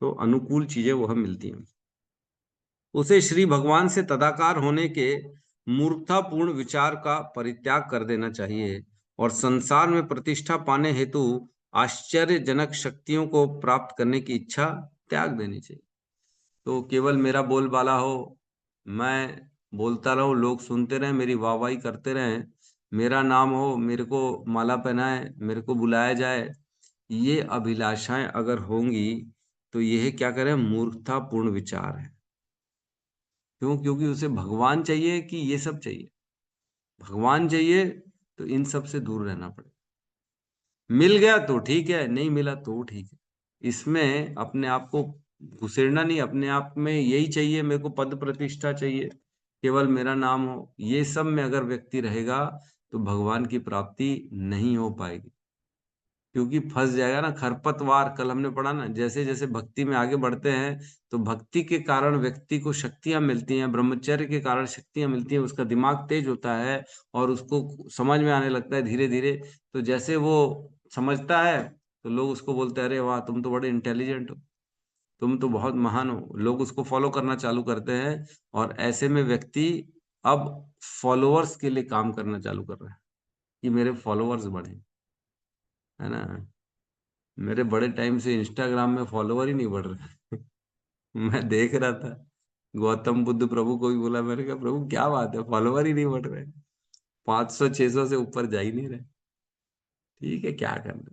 तो अनुकूल चीजें वह मिलती हैं। उसे श्री भगवान से तदाकार होने के मूर्खतापूर्ण विचार का परित्याग कर देना चाहिए, और संसार में प्रतिष्ठा पाने हेतु आश्चर्यजनक शक्तियों को प्राप्त करने की इच्छा त्याग देनी चाहिए। तो केवल मेरा बोलबाला हो, मैं बोलता रहूं, लोग सुनते रहें, मेरी वाहवाही करते रहें, मेरा नाम हो, मेरे को माला पहनाए, मेरे को बुलाया जाए, ये अभिलाषाएं अगर होंगी, तो यह क्या करें, मूर्खतापूर्ण विचार है। क्यों? क्योंकि उसे भगवान चाहिए कि ये सब चाहिए? भगवान चाहिए तो इन सब से दूर रहना पड़ेगा। मिल गया तो ठीक है, नहीं मिला तो ठीक है। इसमें अपने आप को घुसेड़ना नहीं। अपने आप में यही चाहिए, मेरे को पद प्रतिष्ठा चाहिए, केवल मेरा नाम हो, ये सब में अगर व्यक्ति रहेगा तो भगवान की प्राप्ति नहीं हो पाएगी, क्योंकि फंस जाएगा ना। खरपतवार, कल हमने पढ़ा ना, जैसे जैसे भक्ति में आगे बढ़ते हैं, तो भक्ति के कारण व्यक्ति को शक्तियां मिलती हैं, ब्रह्मचर्य के कारण शक्तियां मिलती हैं, उसका दिमाग तेज होता है, और उसको समझ में आने लगता है धीरे धीरे। तो जैसे वो समझता है, तो लोग उसको बोलते हैं अरे वाह, तुम तो बड़े इंटेलिजेंट हो, तुम तो बहुत महान हो। लोग उसको फॉलो करना चालू करते हैं, और ऐसे में व्यक्ति अब फॉलोअर्स के लिए काम करना चालू कर रहा है कि मेरे फॉलोअर्स बढ़े, है ना। मेरे बड़े टाइम से इंस्टाग्राम में फॉलोवर ही नहीं बढ़ रहे मैं देख रहा था, गौतम बुद्ध प्रभु को भी बोला, मैंने कहा प्रभु क्या बात है, फॉलोवर ही नहीं बढ़ रहे, 500-600 से ऊपर जा ही नहीं रहे। ठीक है, क्या करना,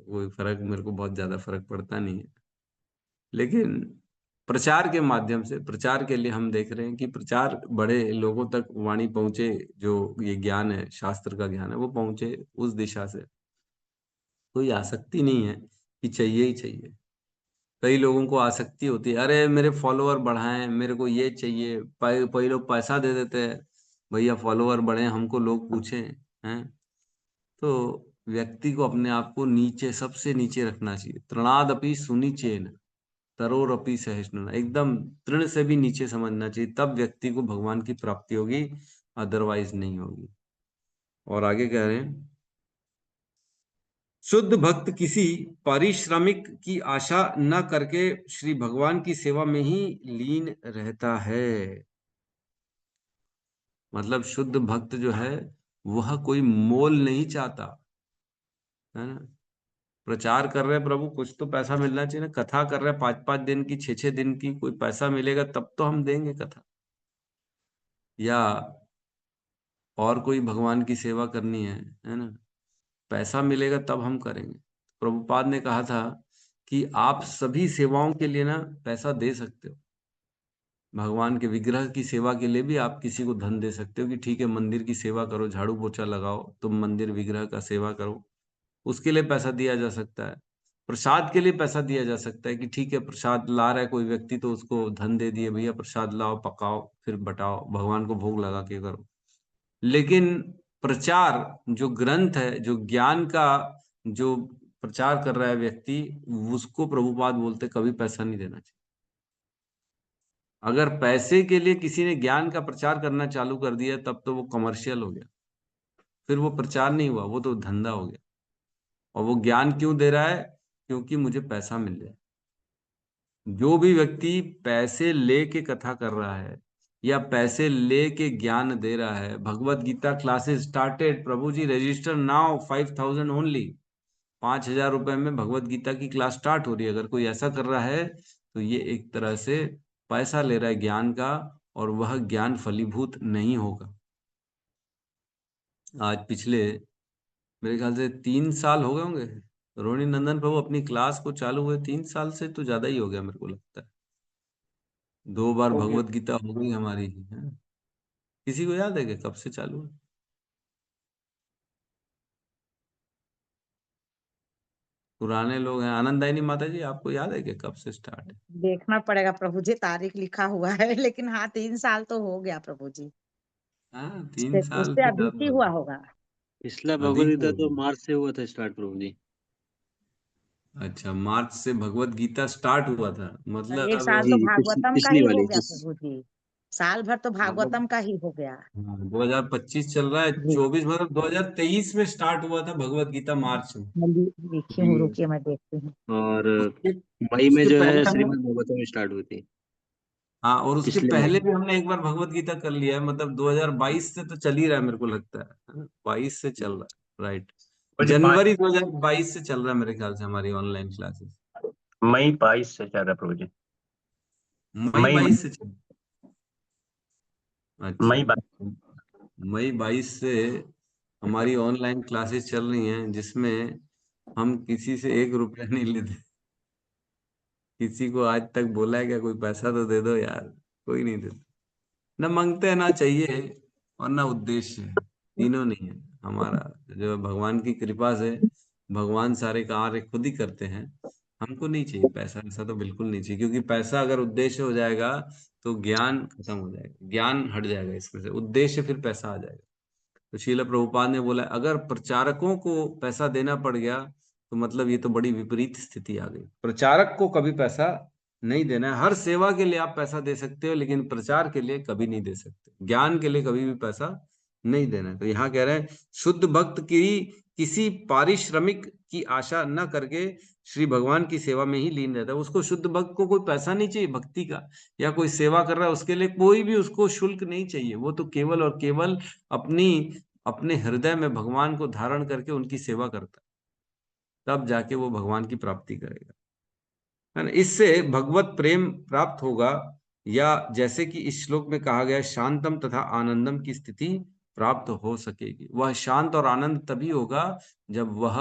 कोई फर्क, मेरे को बहुत ज्यादा फर्क पड़ता नहीं है। लेकिन प्रचार के माध्यम से, प्रचार के लिए हम देख रहे हैं कि प्रचार बड़े लोगों तक वाणी पहुंचे, जो ये ज्ञान है, शास्त्र का ज्ञान है, वो पहुंचे उस दिशा से। कोई आसक्ति नहीं है कि चाहिए ही चाहिए। कई लोगों को आसक्ति होती है, अरे मेरे फॉलोअर बढ़ाएं, मेरे को ये चाहिए, कई लोग पैसा दे देते हैं, भैया फॉलोअर बढ़े, हमको लोग पूछें। हैं, तो व्यक्ति को अपने आप को नीचे, सबसे नीचे रखना चाहिए। तृणादपि सुनिचेन तरोरपि सहिष्णुना, एकदम तृण से भी नीचे समझना चाहिए, तब व्यक्ति को भगवान की प्राप्ति होगी, अदरवाइज नहीं होगी। और आगे कह रहे हैं, शुद्ध भक्त किसी पारिश्रमिक की आशा न करके श्री भगवान की सेवा में ही लीन रहता है। मतलब शुद्ध भक्त जो है वह कोई मोल नहीं चाहता, है ना। प्रचार कर रहे हैं प्रभु, कुछ तो पैसा मिलना चाहिए ना। कथा कर रहे हैं 5-5 दिन की, 6-6 दिन की, कोई पैसा मिलेगा तब तो हम देंगे कथा, या और कोई भगवान की सेवा करनी है ना, पैसा मिलेगा तब हम करेंगे। प्रभुपाद ने कहा था कि आप सभी सेवाओं के लिए ना पैसा दे सकते हो। भगवान के विग्रह की सेवा के लिए भी आप किसी को धन दे सकते हो कि ठीक है, मंदिर की सेवा करो, झाड़ू पोछा लगाओ, तुम मंदिर विग्रह का सेवा करो, उसके लिए पैसा दिया जा सकता है। प्रसाद के लिए पैसा दिया जा सकता है कि ठीक है, प्रसाद ला रहा है कोई व्यक्ति तो उसको धन दे दिए, भैया प्रसाद लाओ, पकाओ, फिर बटाओ, भगवान को भोग लगा के करो। लेकिन प्रचार, जो ग्रंथ है, जो ज्ञान का जो प्रचार कर रहा है व्यक्ति, उसको प्रभुपाद बोलते कभी पैसा नहीं देना चाहिए। अगर पैसे के लिए किसी ने ज्ञान का प्रचार करना चालू कर दिया तब तो वो कमर्शियल हो गया, फिर वो प्रचार नहीं हुआ, वो तो धंधा हो गया। और वो ज्ञान क्यों दे रहा है? क्योंकि मुझे पैसा मिल जाए। जो भी व्यक्ति पैसे लेके कथा कर रहा है या पैसे लेके ज्ञान दे रहा है, भगवत गीता क्लासेस स्टार्टेड प्रभु जी, रजिस्टर नाउ 5000 ओनली, 5,000 रुपए में भगवत गीता की क्लास स्टार्ट हो रही है। अगर कोई ऐसा कर रहा है तो ये एक तरह से पैसा ले रहा है ज्ञान का, और वह ज्ञान फलीभूत नहीं होगा। आज पिछले मेरे ख्याल से 3 साल हो गए होंगे रोहिणी नंदन प्रभु अपनी क्लास को चालू हुए, 3 साल से तो ज्यादा ही हो गया मेरे को लगता है। 2 बार हो गया। भगवत गीता हो गई हमारी, है। किसी को याद है कि कब से चालू है? पुराने लोग हैं, आनंदायनी माता जी, आपको याद है कि कब से स्टार्ट है? देखना पड़ेगा प्रभु जी, तारीख लिखा हुआ है लेकिन हाँ 3 साल तो हो गया प्रभु जी। हाँ, तीन उससे साल उससे से अधिक ही ज्यादा हो हुआ गया। होगा। पिछला भगवद अधिक गीता हो तो गया। मार्च से हुआ था स्टार्ट प्रभु जी। अच्छा, मार्च से भगवत गीता स्टार्ट हुआ था, और 1 साल मतलब। तो जी भागवतम का पिछली ही हो वाली गया जिस प्रभु जी। साल भर तो मतलब भागवतम का ही हो गया। हाँ, 2025 चल रहा है, जी 24, मतलब 2023 में स्टार्ट हुआ था भगवत गीता, मार्च में। मैं लिखी हूँ, जी रुकिए मैं देखती हूँ। और उसके मई में उसके जो है पहले हम, श्रीमद् भागवतम स्टार्ट हुई थी। हाँ, और उसके पिछले मई पहले में। भी हमने एक बार भगवत गीता कर लिया है, मतलब 2022 से तो चल ही रहा है, मेरे को लगता है 22 से चल रहा है, राइट। मुझे जनवरी 2022 से चल रहा है मेरे ख्याल से हमारी ऑनलाइन क्लासेस। मई 22 से चल रहा है प्रभु जी। मई मई 22 से चल, अच्छा, मई 22। मई 22 से हमारी ऑनलाइन क्लासेस चल रही हैं, जिसमें हम किसी से 1 रुपया नहीं लेते। किसी को आज तक बोला है क्या कोई पैसा तो दे दो यार? कोई नहीं देता, न मांगते हैं, ना चाहिए, और ना उद्देश्य है, तीनों नहीं है हमारा। जो भगवान की कृपा से भगवान सारे कार्य खुद ही करते हैं। हमको नहीं चाहिए पैसा, ऐसा तो बिल्कुल नहीं चाहिए, क्योंकि पैसा अगर उद्देश्य हो जाएगा तो ज्ञान खत्म हो जाएगा, ज्ञान हट जाएगा इसमें से, उद्देश्य फिर पैसा आ जाएगा। तो श्रील प्रभुपाद ने बोला, अगर प्रचारकों को पैसा देना पड़ गया तो मतलब ये तो बड़ी विपरीत स्थिति आ गई। प्रचारक को कभी पैसा नहीं देना है। हर सेवा के लिए आप पैसा दे सकते हो, लेकिन प्रचार के लिए कभी नहीं दे सकते, ज्ञान के लिए कभी भी पैसा नहीं देना है। तो यहाँ कह रहे हैं, शुद्ध भक्त की किसी पारिश्रमिक की आशा न करके श्री भगवान की सेवा में ही लीन रहता है। उसको, शुद्ध भक्त को कोई पैसा नहीं चाहिए भक्ति का, या कोई सेवा कर रहा है उसके लिए कोई भी उसको शुल्क नहीं चाहिए। वो तो केवल और केवल अपनी अपने हृदय में भगवान को धारण करके उनकी सेवा करता है, तब जाके वो भगवान की प्राप्ति करेगा, है ना। इससे भगवत प्रेम प्राप्त होगा, या जैसे कि इस श्लोक में कहा गया, शांतम तथा आनंदम की स्थिति प्राप्त हो सकेगी। वह शांत और आनंद तभी होगा जब वह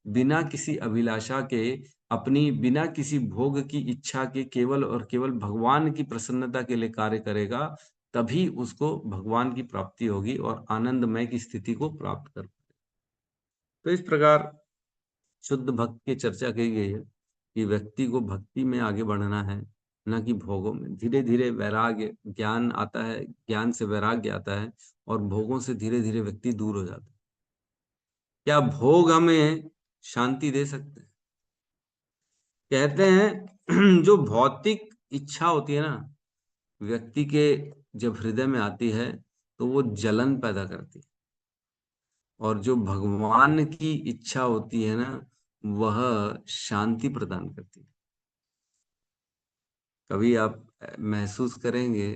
बिना किसी अभिलाषा के, अपनी बिना किसी भोग की इच्छा के, केवल और केवल भगवान की प्रसन्नता के लिए कार्य करेगा। तभी उसको भगवान की प्राप्ति होगी और आनंदमय की स्थिति को प्राप्त कर। तो इस प्रकार शुद्ध भक्त की चर्चा की गई है कि व्यक्ति को भक्ति में आगे बढ़ना है, न कि भोगों में। धीरे धीरे वैराग्य, ज्ञान आता है, ज्ञान से वैराग्य आता है और भोगों से धीरे धीरे व्यक्ति दूर हो जाता है। क्या भोग हमें शांति दे सकते हैं? कहते हैं जो भौतिक इच्छा होती है ना, व्यक्ति के जब हृदय में आती है तो वो जलन पैदा करती है, और जो भगवान की इच्छा होती है ना, वह शांति प्रदान करती है। कभी आप महसूस करेंगे,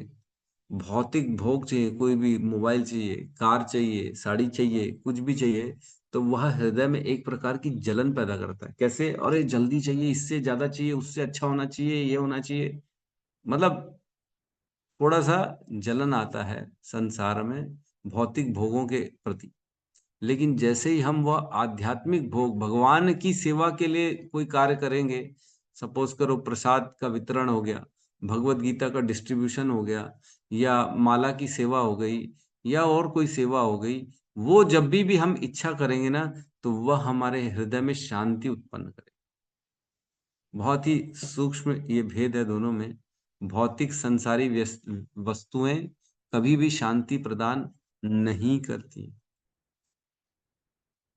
भौतिक भोग चाहिए, कोई भी मोबाइल चाहिए, कार चाहिए, साड़ी चाहिए, कुछ भी चाहिए, तो वह हृदय में एक प्रकार की जलन पैदा करता है। कैसे? अरे जल्दी चाहिए, इससे ज्यादा चाहिए, उससे अच्छा होना चाहिए, ये होना चाहिए। मतलब थोड़ा सा जलन आता है संसार में भौतिक भोगों के प्रति। लेकिन जैसे ही हम वह आध्यात्मिक भोग, भगवान की सेवा के लिए कोई कार्य करेंगे, सपोज करो प्रसाद का वितरण हो गया, भगवत गीता का डिस्ट्रीब्यूशन हो गया, या माला की सेवा हो गई, या और कोई सेवा हो गई, वो जब भी हम इच्छा करेंगे ना, तो वह हमारे हृदय में शांति उत्पन्न करेगा। बहुत ही सूक्ष्म ये भेद है दोनों में। भौतिक संसारी वस्तुएं कभी भी शांति प्रदान नहीं करती।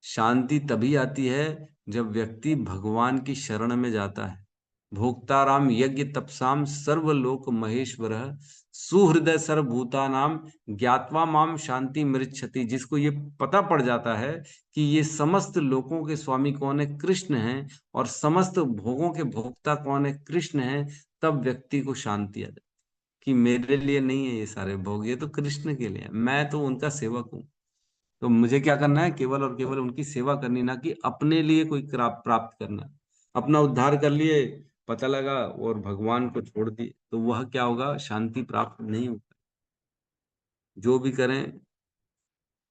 शांति तभी आती है जब व्यक्ति भगवान की शरण में जाता है। भोक्ताराम यज्ञ तपसाम सर्वलोक महेश्वर सुहृदय सर्वभूतानाम ज्ञात्वा माम शांति मृच्छति। जिसको ये पता पड़ जाता है कि ये समस्त लोकों के स्वामी कौन है, कृष्ण है, और समस्त भोगों के भोक्ता कौन है, कृष्ण है, तब व्यक्ति को शांति आ जाती कि मेरे लिए नहीं है ये सारे भोग, ये तो कृष्ण के लिए है, मैं तो उनका सेवक हूँ। तो मुझे क्या करना है? केवल और केवल उनकी सेवा करनी, ना कि अपने लिए कोई प्राप्त करना। अपना उद्धार कर लिए, पता लगा, और भगवान को छोड़ दिए, तो वह क्या होगा? शांति प्राप्त नहीं होगा। जो भी करें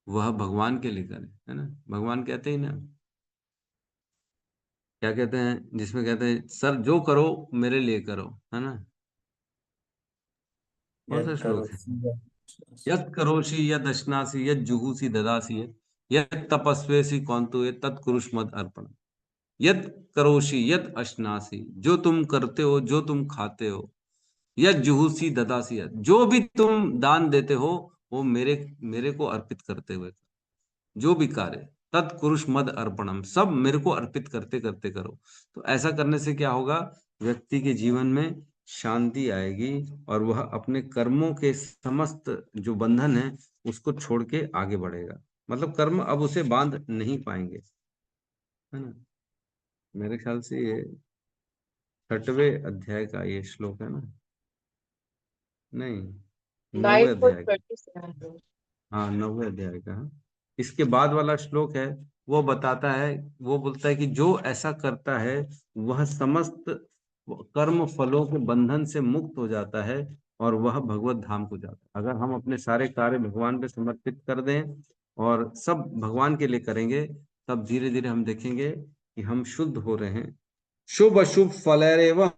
वह भगवान के लिए करें, है ना। भगवान कहते ही ना, क्या कहते हैं, जिसमें कहते हैं सर जो करो मेरे लिए करो, है ना। कौन सा श्लोक है? यत् करोषि यद अश्नासि यद जुहूसि ददासि यत् तपस्वेसि कौन्तु तत्कुरुष्मद् अर्पण। यद करोषि यद अश्नासी, जो तुम करते हो, जो तुम खाते हो, यद जुहूसी ददासी, जो भी तुम दान देते हो, वो मेरे मेरे को अर्पित करते हुए, जो भी कार्य, तत्कुरुष मद अर्पणम, सब मेरे को अर्पित करते करते करो। तो ऐसा करने से क्या होगा? व्यक्ति के जीवन में शांति आएगी और वह अपने कर्मों के समस्त जो बंधन है उसको छोड़ के आगे बढ़ेगा। मतलब कर्म अब उसे बांध नहीं पाएंगे, है ना। मेरे ख्याल से ये 6वें अध्याय का ये श्लोक है ना, नहीं, 9वें अध्याय का। हाँ, 9वें अध्याय का है। इसके बाद वाला श्लोक है, वो बताता है, वो बोलता है कि जो ऐसा करता है वह समस्त कर्म फलों के बंधन से मुक्त हो जाता है और वह भगवत धाम को जाता है। अगर हम अपने सारे कार्य भगवान पे समर्पित कर दें और सब भगवान के लिए करेंगे, तब धीरे धीरे हम देखेंगे कि हम शुद्ध हो रहे हैं। शुभ अशुभ फलैरेवं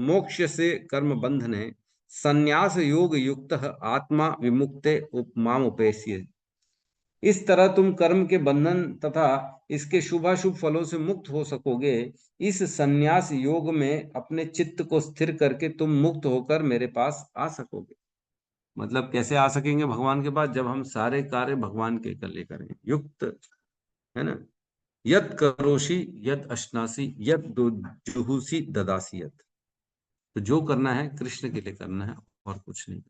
मोक्ष से कर्म बंधने संन्यास योग युक्त आत्मा विमुक्ते उपमाम उपेस्य। इस तरह तुम कर्म के बंधन तथा इसके शुभाशुभ फलों से मुक्त हो सकोगे। इस संन्यास योग में अपने चित्त को स्थिर करके तुम मुक्त होकर मेरे पास आ सकोगे। मतलब कैसे आ सकेंगे भगवान के पास? जब हम सारे कार्य भगवान के लिए करें, युक्त, है ना। यत करोषि यत अश्नासी यत जुहूसी ददासी यत। तो जो करना है कृष्ण के लिए करना है और कुछ नहीं।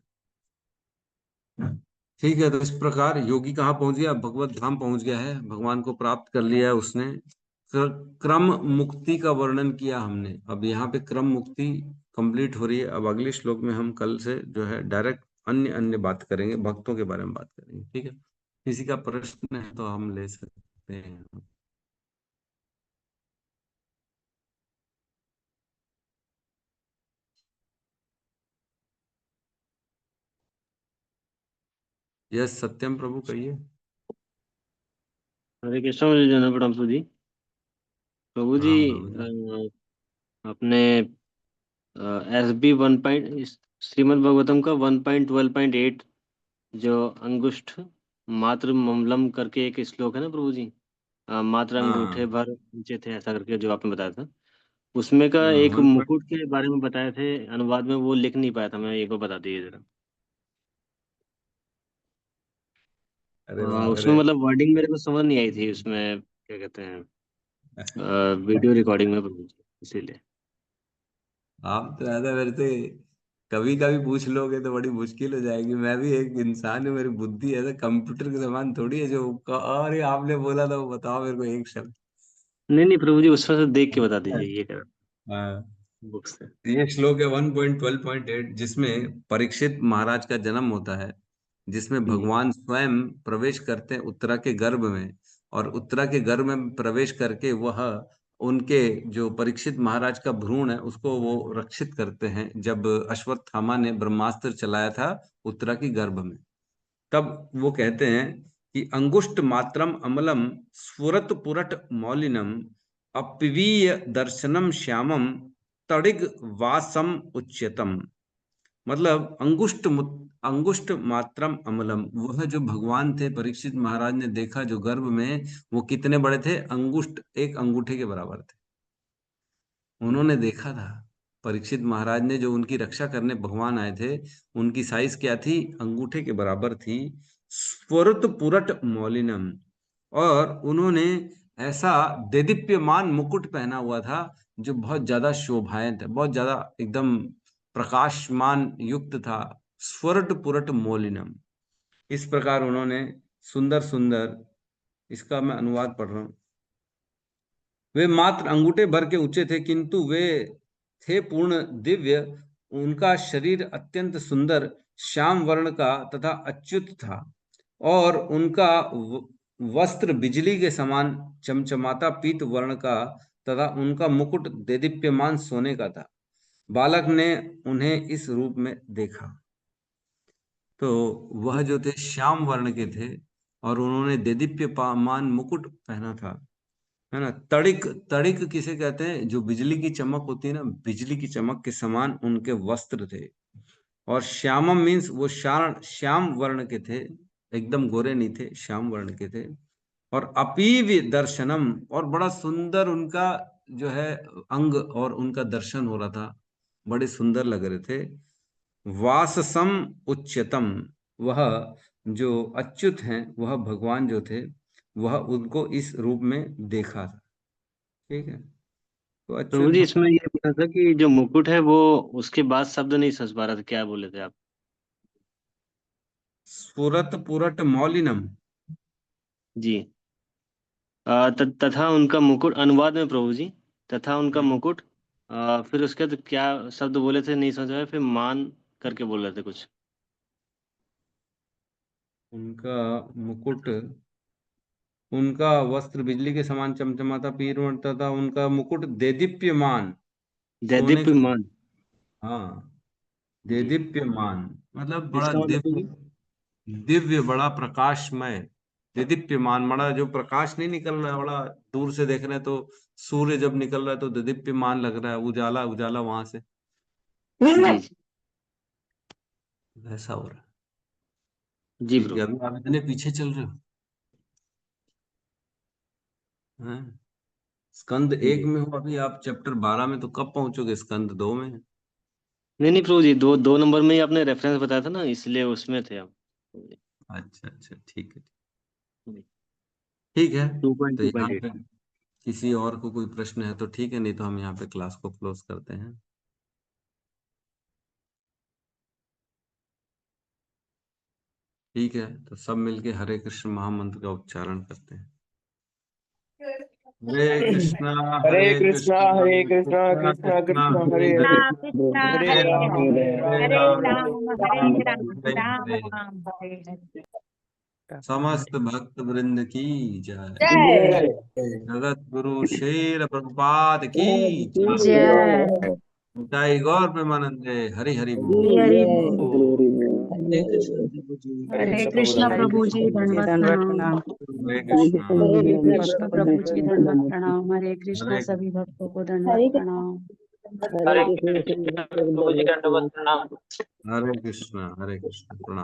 ठीक है, तो इस प्रकार योगी कहाँ पहुंच गया? भगवत धाम पहुंच गया है, भगवान को प्राप्त कर लिया है उसने। क्रम मुक्ति का वर्णन किया हमने। अब यहाँ पे क्रम मुक्ति कंप्लीट हो रही है। अब अगले श्लोक में हम कल से जो है डायरेक्ट अन्य अन्य बात करेंगे, भक्तों के बारे में बात करेंगे। ठीक है, किसी का प्रश्न है तो हम ले सकते हैं। यस सत्यम प्रभु कहिए। हरे कृष्ण मुरली जन प्रणाम प्रभु जी। प्रभु जी, प्रणाम प्रभु जी। अपने SB 1 पॉइंट श्रीमद् भागवतम का 1.12.8 जो अंगुष्ठ मात्र ममलम करके एक श्लोक है ना प्रभु जी, मात्र हाँ अंगूठे हाँ भर नीचे थे ऐसा करके जो आपने बताया था, उसमें का हाँ, एक 1 मुकुट के बारे में बताए थे अनुवाद में, वो लिख नहीं पाया था मैं, एक बार बता दीजिए जरा। अरे बाप उसमें रे। मतलब वर्डिंग मेरे को समझ नहीं आई थी उसमें, क्या कहते हैं, वीडियो रिकॉर्डिंग में प्रभु जी, इसीलिए। आप तो ऐसा मेरे से कभी कभी पूछ लोगे तो बड़ी मुश्किल हो जाएगी। मैं भी एक इंसान हूँ, मेरी बुद्धि ऐसे कंप्यूटर के समान थोड़ी है जो अरे आपने बोला था वो बताओ मेरे को एक शब्द। नहीं नहीं प्रभु जी, उसमें से देख के बता दीजिए, ये कह हाँ, बुक से। ये श्लोक है 1.12.8 जिसमें परीक्षित महाराज का जन्म होता है, जिसमें जी। भगवान स्वयं प्रवेश करते हैं उत्तरा के गर्भ में। और उत्तरा के गर्भ में प्रवेश करके वह उनके जो परीक्षित महाराज का भ्रूण है उसको वो रक्षित करते हैं, जब अश्वत्थामा ने ब्रह्मास्त्र चलाया था उत्तरा की गर्भ में। तब वो कहते हैं कि अंगुष्ठ मात्रम अमलम स्फुरत पुरट मौलिनम अपवीय दर्शनम श्यामम तड़िग वासम उच्यतम। मतलब अंगुष्ठ मात्रम अमलम, वह जो भगवान थे परीक्षित महाराज ने देखा जो गर्भ में, वो कितने बड़े थे? अंगुष्ठ, एक अंगूठे के बराबर थे। उन्होंने देखा था परीक्षित महाराज ने, जो उनकी रक्षा करने भगवान आए थे, उनकी साइज क्या थी? अंगूठे के बराबर थी। स्वरुत पुरट मौलिनम, और उन्होंने ऐसा देदीप्यमान मुकुट पहना हुआ था जो बहुत ज्यादा शोभायंत है, बहुत ज्यादा एकदम प्रकाशमान युक्त था। स्वरट पुरट मौलिनम, इस प्रकार उन्होंने सुंदर सुंदर, इसका मैं अनुवाद पढ़ रहा हूं। वे मात्र अंगूठे भर के ऊंचे थे, किंतु वे थे पूर्ण दिव्य। उनका शरीर अत्यंत सुंदर श्याम वर्ण का तथा अच्युत था, और उनका वस्त्र बिजली के समान चमचमाता पीत वर्ण का तथा उनका मुकुट देदीप्यमान सोने का था। बालक ने उन्हें इस रूप में देखा तो वह जो थे श्याम वर्ण के थे, और उन्होंने देदीप्यमान मुकुट पहना था, है ना। तड़िक, तड़िक किसे कहते हैं? जो बिजली की चमक होती है ना, बिजली की चमक के समान उनके वस्त्र थे। और श्यामम मीन्स वो श्याम वर्ण के थे, एकदम गोरे नहीं थे, श्याम वर्ण के थे। और अपीव दर्शनम, और बड़ा सुंदर उनका जो है अंग और उनका दर्शन हो रहा था, बड़े सुंदर लग रहे थे। वाससम उच्चतम, वह जो अच्युत हैं, वह भगवान जो थे, वह उनको इस रूप में देखा था। ठीक है, तो प्रभु अच्युत जी, इसमें ये बोला था कि जो मुकुट है वो, उसके बाद शब्द नहीं समझ पा रहा था, क्या बोले थे आप? स्फुरत पुरट मौलिनम। जी। तथा उनका मुकुट, अनुवाद में प्रभु जी, तथा उनका मुकुट, फिर उसके बाद क्या शब्द बोले थे, नहीं समझ आया, फिर मान करके बोल रहे थे कुछ। उनका मुकुट, उनका वस्त्र बिजली के समान चमचमाता पीर उड़ता था, उनका मुकुट देदीप्यमान सोने का। दैदीप्यमान। हाँ, जी। देदीप्यमान मतलब बड़ा इसका मतलब दिव्य, प्रभु? दिव्य बड़ा प्रकाशमय। देदीप्यमान बड़ा जो प्रकाश नहीं निकल रहा है, बड़ा दूर से देख रहे हैं तो सूर्य जब निकल रहा है तो देदीप्यमान लग रहा है, उजाला उजाला वहां से, जी जी। वैसा हो रहा है। जी ठीक है, प्रभु। अभी आप इतने पीछे चल रहे हो हैं? स्कंद एक जी। में हो अभी आप, चैप्टर 12 में, तो कब पहुंचोगे स्कंद 2 में? नहीं नहीं प्रभु जी, दो दो नंबर में ही आपने रेफरेंस बताया था ना, इसलिए उसमें थे आप। अच्छा अच्छा, ठीक है। ठीक है, टू पॉइंट तो टू यहाँ पॉइंट एट पे किसी और को कोई प्रश्न है तो ठीक है, नहीं तो हम यहाँ पे क्लास को क्लोज करते हैं। ठीक है, तो सब मिलके हरे कृष्ण महामंत्र का उच्चारण करते हैं। हरे कृष्णा हरे हरे कृष्णा कृष्णा हरे कृष्णा कृष्णा कृष्णा कृष्णा कृष्णा हरे हरे हरे, हरे कृष्णा हरे हरे हरे राम राम हरे हरे हरे राम हरे राम राम राम राम हरे राम हरे राम हरे। राम हरे हरे। समस्त भक्त वृंद की जय। जय जगत गुरु शेर प्रभुपाद की जय। जय जय निताई गौर प्रेमानंदे हरि हरि बोल। हरि हरि हरे हरे हरे कृष्णा प्रभु जी, दंडवत प्रणाम। हरे कृष्णा हरे कृष्णा प्रभु जी, दंडवत प्रणाम। हरे कृष्णा हरे सभी भक्तों को दंडवत प्रणाम। हरे कृष्णा प्रभु जी, दंडवत प्रणाम। हरे कृष्णा प्रणाम।